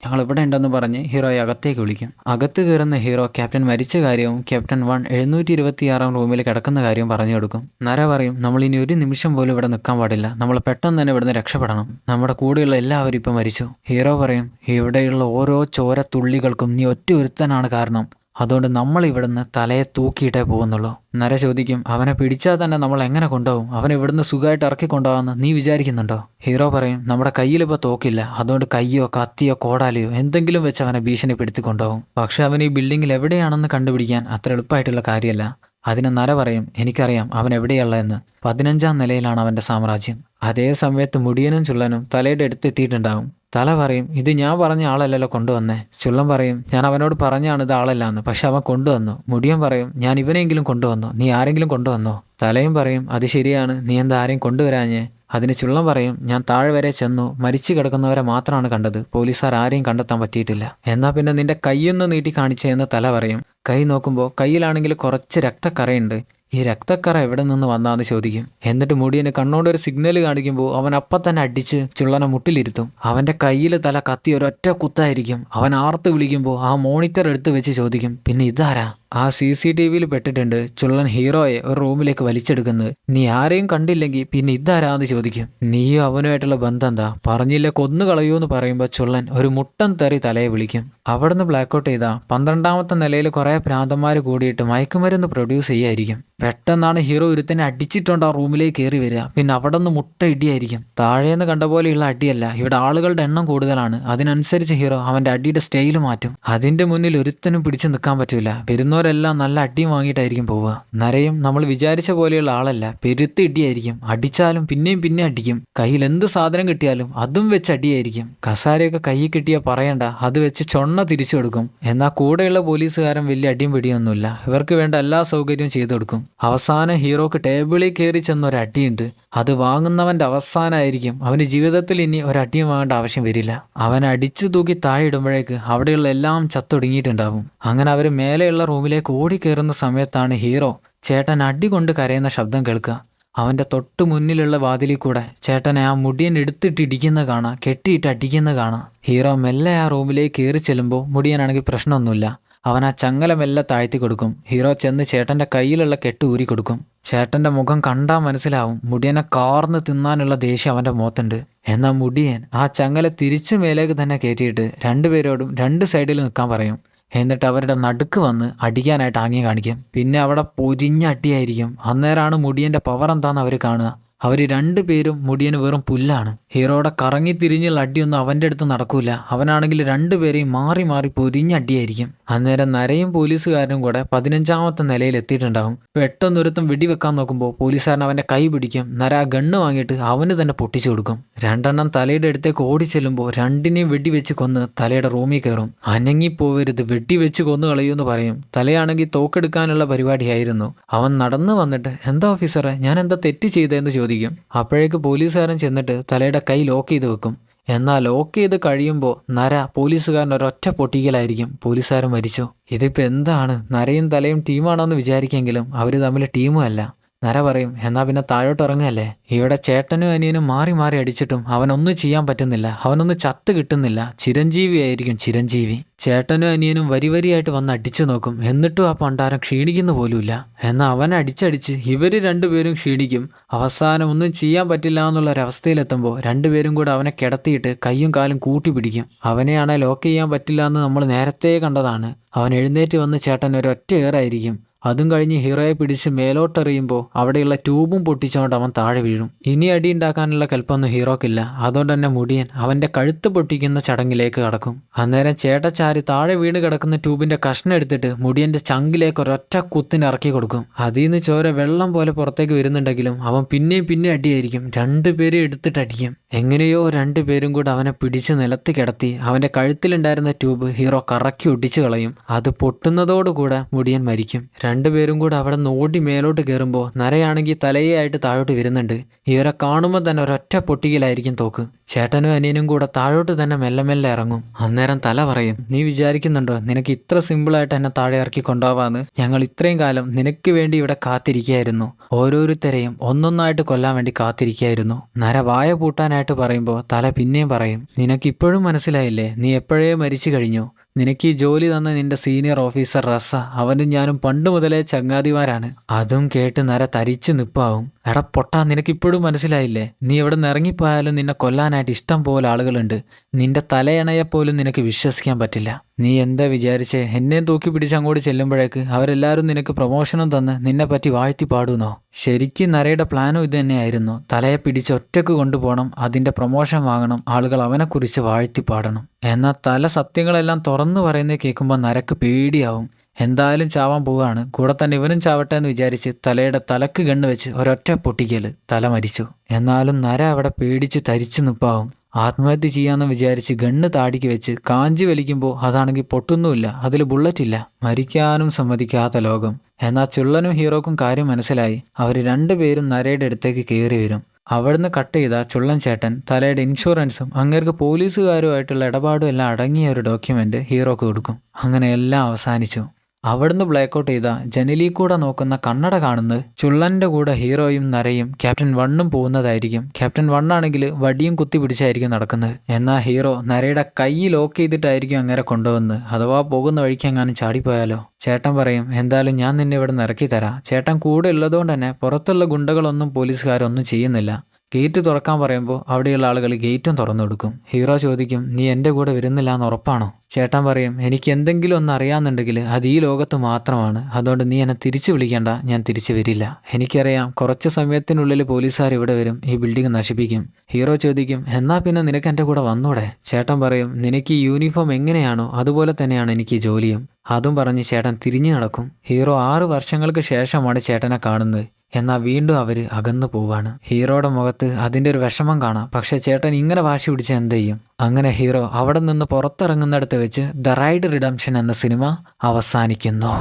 ഞങ്ങൾ ഇവിടെ ഉണ്ടെന്ന് പറഞ്ഞ് ഹീറോയെ അകത്തേക്ക് വിളിക്കും. അകത്ത് കയറുന്ന ഹീറോ ക്യാപ്റ്റൻ മരിച്ച കാര്യവും ക്യാപ്റ്റൻ 726 റൂമിൽ കിടക്കുന്ന കാര്യവും പറഞ്ഞു കൊടുക്കും. നര പറയും, നമ്മൾ ഇനി ഒരു നിമിഷം പോലും ഇവിടെ നിൽക്കാൻ പാടില്ല, നമ്മൾ പെട്ടെന്ന് തന്നെ ഇവിടുന്ന് രക്ഷപ്പെടണം, നമ്മുടെ കൂടെയുള്ള എല്ലാവരും ഇപ്പം മരിച്ചു. ഹീറോ പറയും, ഇവിടെയുള്ള ഓരോ ചോര തുള്ളികൾക്കും നീ ഒറ്റ ഒരുത്തനാണ് കാരണം, അതുകൊണ്ട് നമ്മൾ ഇവിടുന്ന് തലയെ തൂക്കിയിട്ടേ പോകുന്നുള്ളൂ. നര ചോദിക്കും, അവനെ പിടിച്ചാൽ തന്നെ നമ്മൾ എങ്ങനെ കൊണ്ടുപോകും, അവനെ ഇവിടുന്ന് സുഖമായിട്ട് ഇറക്കി കൊണ്ടുപോകാമെന്ന് നീ വിചാരിക്കുന്നുണ്ടോ? ഹീറോ പറയും, നമ്മുടെ കയ്യിലിപ്പോൾ തോക്കില്ല, അതുകൊണ്ട് കയ്യോ കത്തിയോ കോടാലിയോ എന്തെങ്കിലും വെച്ച് അവനെ ഭീഷണിപ്പെടുത്തി കൊണ്ടുപോകും. പക്ഷെ അവൻ ഈ ബിൽഡിങ്ങിൽ എവിടെയാണെന്ന് കണ്ടുപിടിക്കാൻ അത്ര എളുപ്പമായിട്ടുള്ള കാര്യമല്ല. അതിന് നര പറയും, എനിക്കറിയാം അവൻ എവിടെയുള്ളതെന്ന്, 15ാം നിലയിലാണ് അവൻ്റെ സാമ്രാജ്യം. അതേ സമയത്ത് മുടിയനും ചുള്ളനും തലയുടെ അടുത്തെത്തിയിട്ടുണ്ടാവും. തല പറയും, ഇത് ഞാൻ പറഞ്ഞ ആളല്ലല്ലോ കൊണ്ടുവന്നേ. ചുള്ളൻ പറയും, ഞാൻ അവനോട് പറഞ്ഞാണ് ഇത് ആളല്ലാന്ന്, പക്ഷെ അവൻ കൊണ്ടുവന്നു. മുടിയൻ പറയും, ഞാൻ ഇവനെങ്കിലും കൊണ്ടുവന്നു, നീ ആരെങ്കിലും കൊണ്ടുവന്നോ? തലയും പറയും, അത് ശരിയാണ്, നീ എന്താ ആരെയും കൊണ്ടുവരാഞ്ഞേ? അതിന് ചുള്ളൻ പറയും, ഞാൻ താഴെ വരെ ചെന്നു, മരിച്ചു കിടക്കുന്നവരെ മാത്രമാണ് കണ്ടത്, പോലീസുകാർ ആരെയും കണ്ടെത്താൻ പറ്റിയിട്ടില്ല. എന്നാൽ പിന്നെ നിന്റെ കൈയൊന്ന് നീട്ടി കാണിച്ചതെന്ന് തല പറയും. കൈ നോക്കുമ്പോൾ കയ്യിലാണെങ്കിൽ കുറച്ച് രക്തക്കറയുണ്ട്. ഈ രക്തക്കറ എവിടെ നിന്ന് വന്നാന്ന് ചോദിക്കും. എന്നിട്ട് മുടിയന് കണ്ണോട് ഒരു സിഗ്നൽ കാണിക്കുമ്പോൾ അവൻ അപ്പം തന്നെ അടിച്ച് ചുള്ളനെ മുട്ടിലിരുത്തും. അവൻ്റെ കയ്യിൽ തല കത്തി ഒരൊറ്റ കുത്തായിരിക്കും. അവൻ ആർത്ത് വിളിക്കുമ്പോൾ ആ മോണിറ്റർ എടുത്ത് വെച്ച് ചോദിക്കും, പിന്നെ ഇതാരാ? ആ CCTVയിൽ പെട്ടിട്ടുണ്ട് ചുള്ളൻ ഹീറോയെ ഒരു റൂമിലേക്ക് വലിച്ചെടുക്കുന്നത്. നീ ആരെയും കണ്ടില്ലെങ്കിൽ പിന്നെ ഇതാരാന്ന് ചോദിക്കും. നീയും അവനുമായിട്ടുള്ള ബന്ധം എന്താ? പറഞ്ഞില്ല കൊന്നു കളയൂ എന്ന് പറയുമ്പോൾ ചുള്ളൻ ഒരു മുട്ടൻ തെറി തലയെ വിളിക്കും. അവിടുന്ന് ബ്ലാക്കൗട്ട് ചെയ്താൽ 12ാമത്തെ നിലയിൽ കുറേ ഭ്രാന്തന്മാർ കൂടിയിട്ട് മയക്കുമരുന്ന് പ്രൊഡ്യൂസ് ചെയ്യായിരിക്കും. പെട്ടെന്നാണ് ഹീറോ ഒരുത്തനെ അടിച്ചിട്ടുണ്ട് ആ റൂമിലേക്ക് കയറി വരിക. പിന്നെ അവിടെ നിന്ന് മുട്ട ഇടിയായിരിക്കും. താഴേന്ന് കണ്ട പോലെയുള്ള അടിയല്ല, ഇവിടെ ആളുകളുടെ എണ്ണം കൂടുതലാണ്. അതിനനുസരിച്ച് ഹീറോ അവൻ്റെ അടിയുടെ സ്റ്റൈൽ മാറ്റും. അതിൻ്റെ മുന്നിൽ ഒരുത്തനും പിടിച്ചു നിൽക്കാൻ പറ്റൂല. വരുന്നവരെല്ലാം നല്ല അടിയും വാങ്ങിയിട്ടായിരിക്കും പോവുക. നരയും നമ്മൾ വിചാരിച്ച പോലെയുള്ള ആളല്ല, പെരുത്ത് ഇടിയായിരിക്കും. അടിച്ചാലും പിന്നെയും പിന്നെ അടിക്കും. കയ്യിൽ എന്ത് സാധനം കിട്ടിയാലും അതും വെച്ച് അടിയായിരിക്കും. കസാരയൊക്കെ കയ്യിൽ കിട്ടിയാൽ പറയണ്ട, അത് വെച്ച് ചൊണ്ണ തിരിച്ചു കൊടുക്കും. എന്നാൽ കൂടെയുള്ള പോലീസുകാരൻ വലിയ അടിയും പിടിയൊന്നുമില്ല, ഇവർക്ക് വേണ്ട എല്ലാ സൗകര്യവും ചെയ്തു കൊടുക്കും. അവസാനം ഹീറോക്ക് ടേബിളിൽ കയറി ചെന്നൊരടിയുണ്ട്. അത് വാങ്ങുന്നവൻ്റെ അവസാനമായിരിക്കും. അവന് ജീവിതത്തിൽ ഇനി ഒരടിയും വാങ്ങേണ്ട ആവശ്യം വരില്ല. അവൻ അടിച്ചു തൂക്കി താഴെ ഇടുമ്പോഴേക്ക് അവിടെയുള്ള എല്ലാം ചത്തൊടുങ്ങിയിട്ടുണ്ടാവും. അങ്ങനെ അവർ മേലെയുള്ള റൂമിലേക്ക് ഓടിക്കയറുന്ന സമയത്താണ് ഹീറോ ചേട്ടൻ അടി കൊണ്ട് കരയുന്ന ശബ്ദം കേൾക്കുക. അവൻ്റെ തൊട്ട് മുന്നിലുള്ള വാതിലിൽ കൂടെ ചേട്ടനെ ആ മുടിയൻ എടുത്തിട്ട് ഇടിക്കുന്ന കാണാം, കെട്ടിയിട്ട് അടിക്കുന്ന കാണാം. ഹീറോ മെല്ലെ ആ റൂമിലേക്ക് കയറി ചെല്ലുമ്പോൾ മുടിയനാണെങ്കിൽ പ്രശ്നമൊന്നുമില്ല. അവൻ ആ ചങ്ങല മെല്ലെ താഴ്ത്തി കൊടുക്കും. ഹീറോ ചെന്ന് ചേട്ടൻ്റെ കയ്യിലുള്ള കെട്ട് ഊരി കൊടുക്കും. ചേട്ടൻ്റെ മുഖം കണ്ടാൽ മനസ്സിലാവും മുടിയനെ കാർന്ന് തിന്നാനുള്ള ദേഷ്യം അവൻ്റെ മുഖത്തുണ്ട്. എന്നാൽ മുടിയൻ ആ ചങ്ങല തിരിച്ചു മേലേക്ക് തന്നെ കയറ്റിയിട്ട് 2 പേരോടും 2 സൈഡിൽ നിൽക്കാൻ പറയും. എന്നിട്ട് അവരുടെ നടുക്ക് വന്ന് അടിക്കാനായിട്ട് ആംഗ്യം കാണിക്കും. പിന്നെ അവിടെ പൊരിഞ്ഞ അടിയായിരിക്കും. അന്നേരമാണ് മുടിയൻ്റെ പവർ എന്താണെന്ന് അവർ കാണുക. അവർ രണ്ടുപേരും മുടിയന് വെറും പുല്ലാണ്. ഹീറോയുടെ കറങ്ങി തിരിഞ്ഞുള്ള അടിയൊന്നും അവൻ്റെ അടുത്ത് നടക്കൂല. അവനാണെങ്കിൽ രണ്ടുപേരെയും മാറി മാറി പൊരിഞ്ഞടിയായിരിക്കും. അന്നേരം നരയും പോലീസുകാരനും കൂടെ 15ാമത്തെ നിലയിൽ എത്തിയിട്ടുണ്ടാവും. പെട്ടെന്നൊരുത്തം വെടിവെക്കാൻ നോക്കുമ്പോൾ പോലീസുകാരൻ അവൻ്റെ കൈ പിടിക്കും. നര ആ ഗണ്ണ് വാങ്ങിയിട്ട് അവന് തന്നെ പൊട്ടിച്ചു കൊടുക്കും. 2 തലയുടെ അടുത്തേക്ക് ഓടി ചെല്ലുമ്പോൾ രണ്ടിനെയും വെടിവെച്ച് കൊന്ന് തലയുടെ റൂമിൽ കയറും. അനങ്ങിപ്പോവരുത്, വെടിവെച്ച് കൊന്നു കളയൂന്ന് പറയും. തലയാണെങ്കിൽ തോക്കെടുക്കാനുള്ള പരിപാടിയായിരുന്നു. അവൻ നടന്നു വന്നിട്ട് എന്താ ഓഫീസറെ, ഞാൻ എന്താ തെറ്റ് ചെയ്തതെന്ന് ചോദിക്കും. അപ്പോഴേക്ക് പോലീസുകാരൻ ചെന്നിട്ട് തലയുടെ കൈ ലോക്ക് ചെയ്ത് വെക്കും. എന്നാൽ ലോക്ക് ചെയ്ത് കഴിയുമ്പോൾ നര പോലീസുകാരൻ ഒരൊറ്റ പൊട്ടിക്കലായിരിക്കും. പോലീസുകാരൻ മരിച്ചു. ഇതിപ്പോൾ എന്താണ്, നരയും തലയും ടീമാണെന്ന് വിചാരിക്കെങ്കിലും അവർ തമ്മിൽ ടീമും അല്ല. നര പറയും എന്നാ പിന്നെ താഴോട്ട് ഇറങ്ങല്ലേ. ഇവിടെ ചേട്ടനും അനിയനും മാറി മാറി അടിച്ചിട്ടും അവനൊന്നും ചെയ്യാൻ പറ്റുന്നില്ല. അവനൊന്ന് ചത്ത് കിട്ടുന്നില്ല. ചിരഞ്ജീവി ആയിരിക്കും, ചിരഞ്ജീവി. ചേട്ടനും അനിയനും വരിവരിയായിട്ട് വന്ന് അടിച്ചു നോക്കും. എന്നിട്ടും ആ പണ്ടാരം ക്ഷീണിക്കുന്നു പോലുമില്ല. എന്നാൽ അവൻ അടിച്ചടിച്ച് ഇവർ രണ്ടുപേരും ക്ഷീണിക്കും. അവസാനം ഒന്നും ചെയ്യാൻ പറ്റില്ല എന്നുള്ളൊരവസ്ഥയിലെത്തുമ്പോൾ രണ്ടുപേരും കൂടെ അവനെ കിടത്തിയിട്ട് കയ്യും കാലും കൂട്ടി പിടിക്കും. അവനെയാണെ ലോക്ക് ചെയ്യാൻ പറ്റില്ല എന്ന് നമ്മൾ നേരത്തെ കണ്ടതാണ്. അവൻ എഴുന്നേറ്റ് വന്ന് ചേട്ടൻ ഒരൊറ്റ ഏറായിരിക്കും. അതും കഴിഞ്ഞ് ഹീറോയെ പിടിച്ച് മേലോട്ടെറിയുമ്പോൾ അവിടെയുള്ള ട്യൂബും പൊട്ടിച്ചുകൊണ്ട് അവൻ താഴെ വീഴും. ഇനി അടിയുണ്ടാക്കാനുള്ള കൽപ്പൊന്നും ഹീറോക്കില്ല. അതുകൊണ്ട് തന്നെ മുടിയൻ അവൻ്റെ കഴുത്ത് പൊട്ടിക്കുന്ന ചടങ്ങിലേക്ക് കടക്കും. അന്നേരം ചേട്ടച്ചാരി താഴെ വീണ് കിടക്കുന്ന ട്യൂബിൻ്റെ കഷ്ണം എടുത്തിട്ട് മുടിയൻ്റെ ചങ്കിലേക്ക് ഒരൊറ്റ കുത്തിന് ഇറക്കി കൊടുക്കും. അതിൽ നിന്ന് ചോര വെള്ളം പോലെ പുറത്തേക്ക് വരുന്നുണ്ടെങ്കിലും അവൻ പിന്നെ അടിയായിരിക്കും. രണ്ടുപേരും എടുത്തിട്ട് അടിക്കും. എങ്ങനെയോ രണ്ടുപേരും കൂടെ അവനെ പിടിച്ച് നിലത്ത് കിടത്തി അവൻ്റെ കഴുത്തിലുണ്ടായിരുന്ന ട്യൂബ് ഹീറോ കറക്കി ഒടിച്ചു കളയും. അത് പൊട്ടുന്നതോടുകൂടെ മുടിയൻ മരിക്കും. രണ്ടുപേരും കൂടെ അവിടെ നിന്ന് ഓടി മേലോട്ട് കയറുമ്പോൾ നരയാണെങ്കിൽ തലയായിട്ട് താഴോട്ട് വരുന്നുണ്ട്. ഇവരെ കാണുമ്പോൾ തന്നെ ഒരൊറ്റ പൊട്ടിക്കലായിരിക്കും തോക്ക്. ചേട്ടനും അനിയനും കൂടെ താഴോട്ട് തന്നെ മെല്ലെ മെല്ലെ ഇറങ്ങും. അന്നേരം തല പറയും, നീ വിചാരിക്കുന്നുണ്ടോ നിനക്ക് ഇത്ര സിമ്പിളായിട്ട് എന്നെ താഴെ ഇറക്കി കൊണ്ടുപോവാന്ന്? ഞങ്ങൾ ഇത്രയും കാലം നിനക്ക് വേണ്ടി ഇവിടെ കാത്തിരിക്കുകയായിരുന്നു. ഓരോരുത്തരെയും ഒന്നൊന്നായിട്ട് കൊല്ലാൻ വേണ്ടി കാത്തിരിക്കുകയായിരുന്നു. നര വായ പൂട്ടാനായിട്ട് പറയുമ്പോൾ തല പിന്നെയും പറയും, നിനക്കിപ്പോഴും മനസ്സിലായില്ലേ, നീ എപ്പോഴേ മരിച്ചു കഴിഞ്ഞു. നിനക്ക് ഈ ജോലി തന്ന നിന്റെ സീനിയർ ഓഫീസർ റസ, അവനും ഞാനും പണ്ട് മുതലേ ചങ്ങാതിമാരാണ്. അതും കേട്ട് നര തരിച്ച് നിപ്പാവും. എടാ പൊട്ടാ, നിനക്കിപ്പോഴും മനസ്സിലായില്ലേ? നീ എവിടെ നിന്ന് ഇറങ്ങിപ്പോയാലും നിന്നെ കൊല്ലാനായിട്ട് ഇഷ്ടം പോലെ ആളുകളുണ്ട്. നിന്റെ തലയണയെപ്പോലും നിനക്ക് വിശ്വസിക്കാൻ പറ്റില്ല. നീ എന്താ വിചാരിച്ചേ, എന്നെയും തൂക്കി പിടിച്ച് അങ്ങോട്ട് ചെല്ലുമ്പോഴേക്ക് അവരെല്ലാവരും നിനക്ക് പ്രൊമോഷനും തന്ന് നിന്നെ പറ്റി വാഴ്ത്തി പാടുന്നോ? ശരിക്കും നരയുടെ പ്ലാനും ഇത് തന്നെയായിരുന്നു. തലയെ പിടിച്ച് ഒറ്റക്ക് കൊണ്ടുപോകണം, അതിൻ്റെ പ്രൊമോഷൻ വാങ്ങണം, ആളുകൾ അവനെക്കുറിച്ച് വാഴ്ത്തി പാടണം. എന്നാൽ തല സത്യങ്ങളെല്ലാം തുറന്നു പറയുന്നത് കേൾക്കുമ്പോൾ നരക്ക് പേടിയാവും. എന്തായാലും ചാവാൻ പോവുകയാണ്, കൂടെ തന്നെ ഇവനും ചാവട്ടെ എന്ന് വിചാരിച്ച് തലയുടെ തലക്ക് ഗണ്ണ് വെച്ച് ഒരൊറ്റ പൊട്ടിക്കൽ, തല മരിച്ചു. എന്നാലും നര അവിടെ പേടിച്ച് തരിച്ചു നിപ്പാവും. ആത്മഹത്യ ചെയ്യാമെന്ന് വിചാരിച്ച് ഗണ്ണ് താടിക്ക് വെച്ച് കാഞ്ചി വലിക്കുമ്പോൾ അതാണെങ്കിൽ പൊട്ടുന്നുമില്ല, അതിൽ ബുള്ളറ്റ് ഇല്ല. മരിക്കാനും സമ്മതിക്കാത്ത ലോകം. എന്നാൽ ചുള്ളനും ഹീറോക്കും കാര്യം മനസ്സിലായി. അവർ രണ്ടുപേരും നരയുടെ അടുത്തേക്ക് കയറി വരും. അവിടുന്ന് കട്ട് ചെയ്ത ചുള്ളൻ ചേട്ടൻ തലയുടെ ഇൻഷുറൻസും അങ്ങേർക്ക് പോലീസുകാരുമായിട്ടുള്ള ഇടപാടും എല്ലാം അടങ്ങിയ ഒരു ഡോക്യുമെന്റ് ഹീറോക്ക് കൊടുക്കും. അങ്ങനെ എല്ലാം അവസാനിച്ചു. അവിടുന്ന് ബ്ലാക്കൗട്ട് ചെയ്ത ജനലിൽ കൂടെ നോക്കുന്ന കണ്ണട കാണുന്നത് ചുള്ളൻ്റെ കൂടെ ഹീറോയും നരയും ക്യാപ്റ്റൻ 1ഉം പോകുന്നതായിരിക്കും. ക്യാപ്റ്റൻ 1 ആണെങ്കിൽ വടിയും കുത്തി പിടിച്ചായിരിക്കും നടക്കുന്നത്. എന്നാൽ ഹീറോ നരയുടെ കൈ ലോക്ക് ചെയ്തിട്ടായിരിക്കും അങ്ങനെ കൊണ്ടുവന്ന്. അഥവാ പോകുന്ന വഴിക്ക് എങ്ങാനും ചാടിപ്പോയാലോ? ചേട്ടൻ പറയും, എന്തായാലും ഞാൻ നിന്നെ ഇവിടെ നിന്ന് ഇറക്കി തരാം. ചേട്ടൻ കൂടെ ഉള്ളതുകൊണ്ട് തന്നെ പുറത്തുള്ള ഗുണ്ടകളൊന്നും പോലീസുകാരൊന്നും ചെയ്യുന്നില്ല. ഗേറ്റ് തുറക്കാൻ പറയുമ്പോൾ അവിടെയുള്ള ആളുകൾ ഗേറ്റും തുറന്നു കൊടുക്കും. ഹീറോ ചോദിക്കും, നീ എൻ്റെ കൂടെ വരുന്നില്ല എന്ന് ഉറപ്പാണോ? ചേട്ടൻ പറയും, എനിക്ക് എന്തെങ്കിലും ഒന്ന് അറിയാമെന്നുണ്ടെങ്കിൽ അത് ഈ ലോകത്ത് മാത്രമാണ്. അതുകൊണ്ട് നീ എന്നെ തിരിച്ചു വിളിക്കേണ്ട, ഞാൻ തിരിച്ചു വരില്ല. എനിക്കറിയാം കുറച്ച് സമയത്തിനുള്ളിൽ പോലീസുകാർ ഇവിടെ വരും, ഈ ബിൽഡിംഗ് നശിപ്പിക്കും. ഹീറോ ചോദിക്കും, എന്നാ പിന്നെ നിനക്ക് എൻ്റെ കൂടെ വന്നൂടെ? ചേട്ടൻ പറയും, നിനക്ക് ഈ യൂണിഫോം എങ്ങനെയാണോ അതുപോലെ തന്നെയാണ് എനിക്ക് ഈ ജോലിയും. അതും പറഞ്ഞ് ചേട്ടൻ തിരിഞ്ഞു നടക്കും. ഹീറോ 6 വർഷങ്ങൾക്ക് ശേഷമാണ് ചേട്ടനെ കാണുന്നത്. എന്നാൽ വീണ്ടും അവർ അകന്നു പോവാണ്. ഹീറോയുടെ മുഖത്ത് അതിൻ്റെ ഒരു വിഷമം കാണാം. പക്ഷേ ചേട്ടൻ ഇങ്ങനെ വാശി പിടിച്ച് എന്ത് ചെയ്യും? അങ്ങനെ ഹീറോ അവിടെ നിന്ന് പുറത്തിറങ്ങുന്നിടത്ത് വെച്ച് ദ റൈഡ് റിഡംഷൻ എന്ന സിനിമ അവസാനിക്കുന്നു.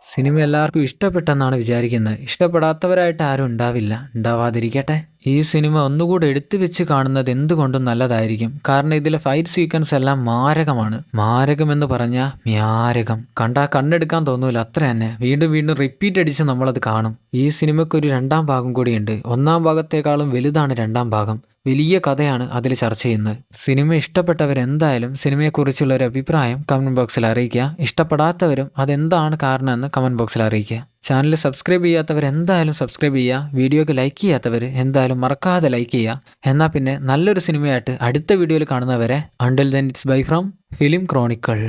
സിനിമ എല്ലാവർക്കും ഇഷ്ടപ്പെട്ടെന്നാണ് വിചാരിക്കുന്നത്. ഇഷ്ടപ്പെടാത്തവരായിട്ട് ആരും ഉണ്ടാവില്ല, ഉണ്ടാവാതിരിക്കട്ടെ. ഈ സിനിമ ഒന്നുകൂടെ എടുത്തു വെച്ച് കാണുന്നത് എന്തുകൊണ്ടും നല്ലതായിരിക്കും. കാരണം ഇതിലെ ഫൈറ്റ് സീക്വൻസ് എല്ലാം മാരകമാണ്. മാരകമെന്ന് പറഞ്ഞാൽ മ്യാരകം. കണ്ടാൽ കണ്ണെടുക്കാൻ തോന്നൂല, അത്ര തന്നെ. വീണ്ടും വീണ്ടും റിപ്പീറ്റ് അടിച്ച് നമ്മളത് കാണും. ഈ സിനിമയ്ക്കൊരു 2ാം ഭാഗം കൂടിയുണ്ട്. 1ാം ഭാഗത്തേക്കാളും വലുതാണ് 2ാം ഭാഗം. വലിയ കഥയാണ് അതിൽ ചർച്ച ചെയ്യുന്നത്. സിനിമ ഇഷ്ടപ്പെട്ടവരെന്തായാലും സിനിമയെക്കുറിച്ചുള്ള ഒരു അഭിപ്രായം കമൻറ്റ് ബോക്സിൽ അറിയിക്കുക. ഇഷ്ടപ്പെടാത്തവരും അതെന്താണ് കാരണമെന്ന് കമൻറ്റ് ബോക്സിൽ അറിയിക്കുക. ചാനൽ സബ്സ്ക്രൈബ് ചെയ്യാത്തവരെന്തായാലും സബ്സ്ക്രൈബ് ചെയ്യുക. വീഡിയോക്ക് ലൈക്ക് ചെയ്യാത്തവർ എന്തായാലും മറക്കാതെ ലൈക്ക് ചെയ്യുക. എന്നാൽ പിന്നെ നല്ലൊരു സിനിമയായിട്ട് അടുത്ത വീഡിയോയിൽ കാണുന്നവരെ until then it's bye from film Chronicle.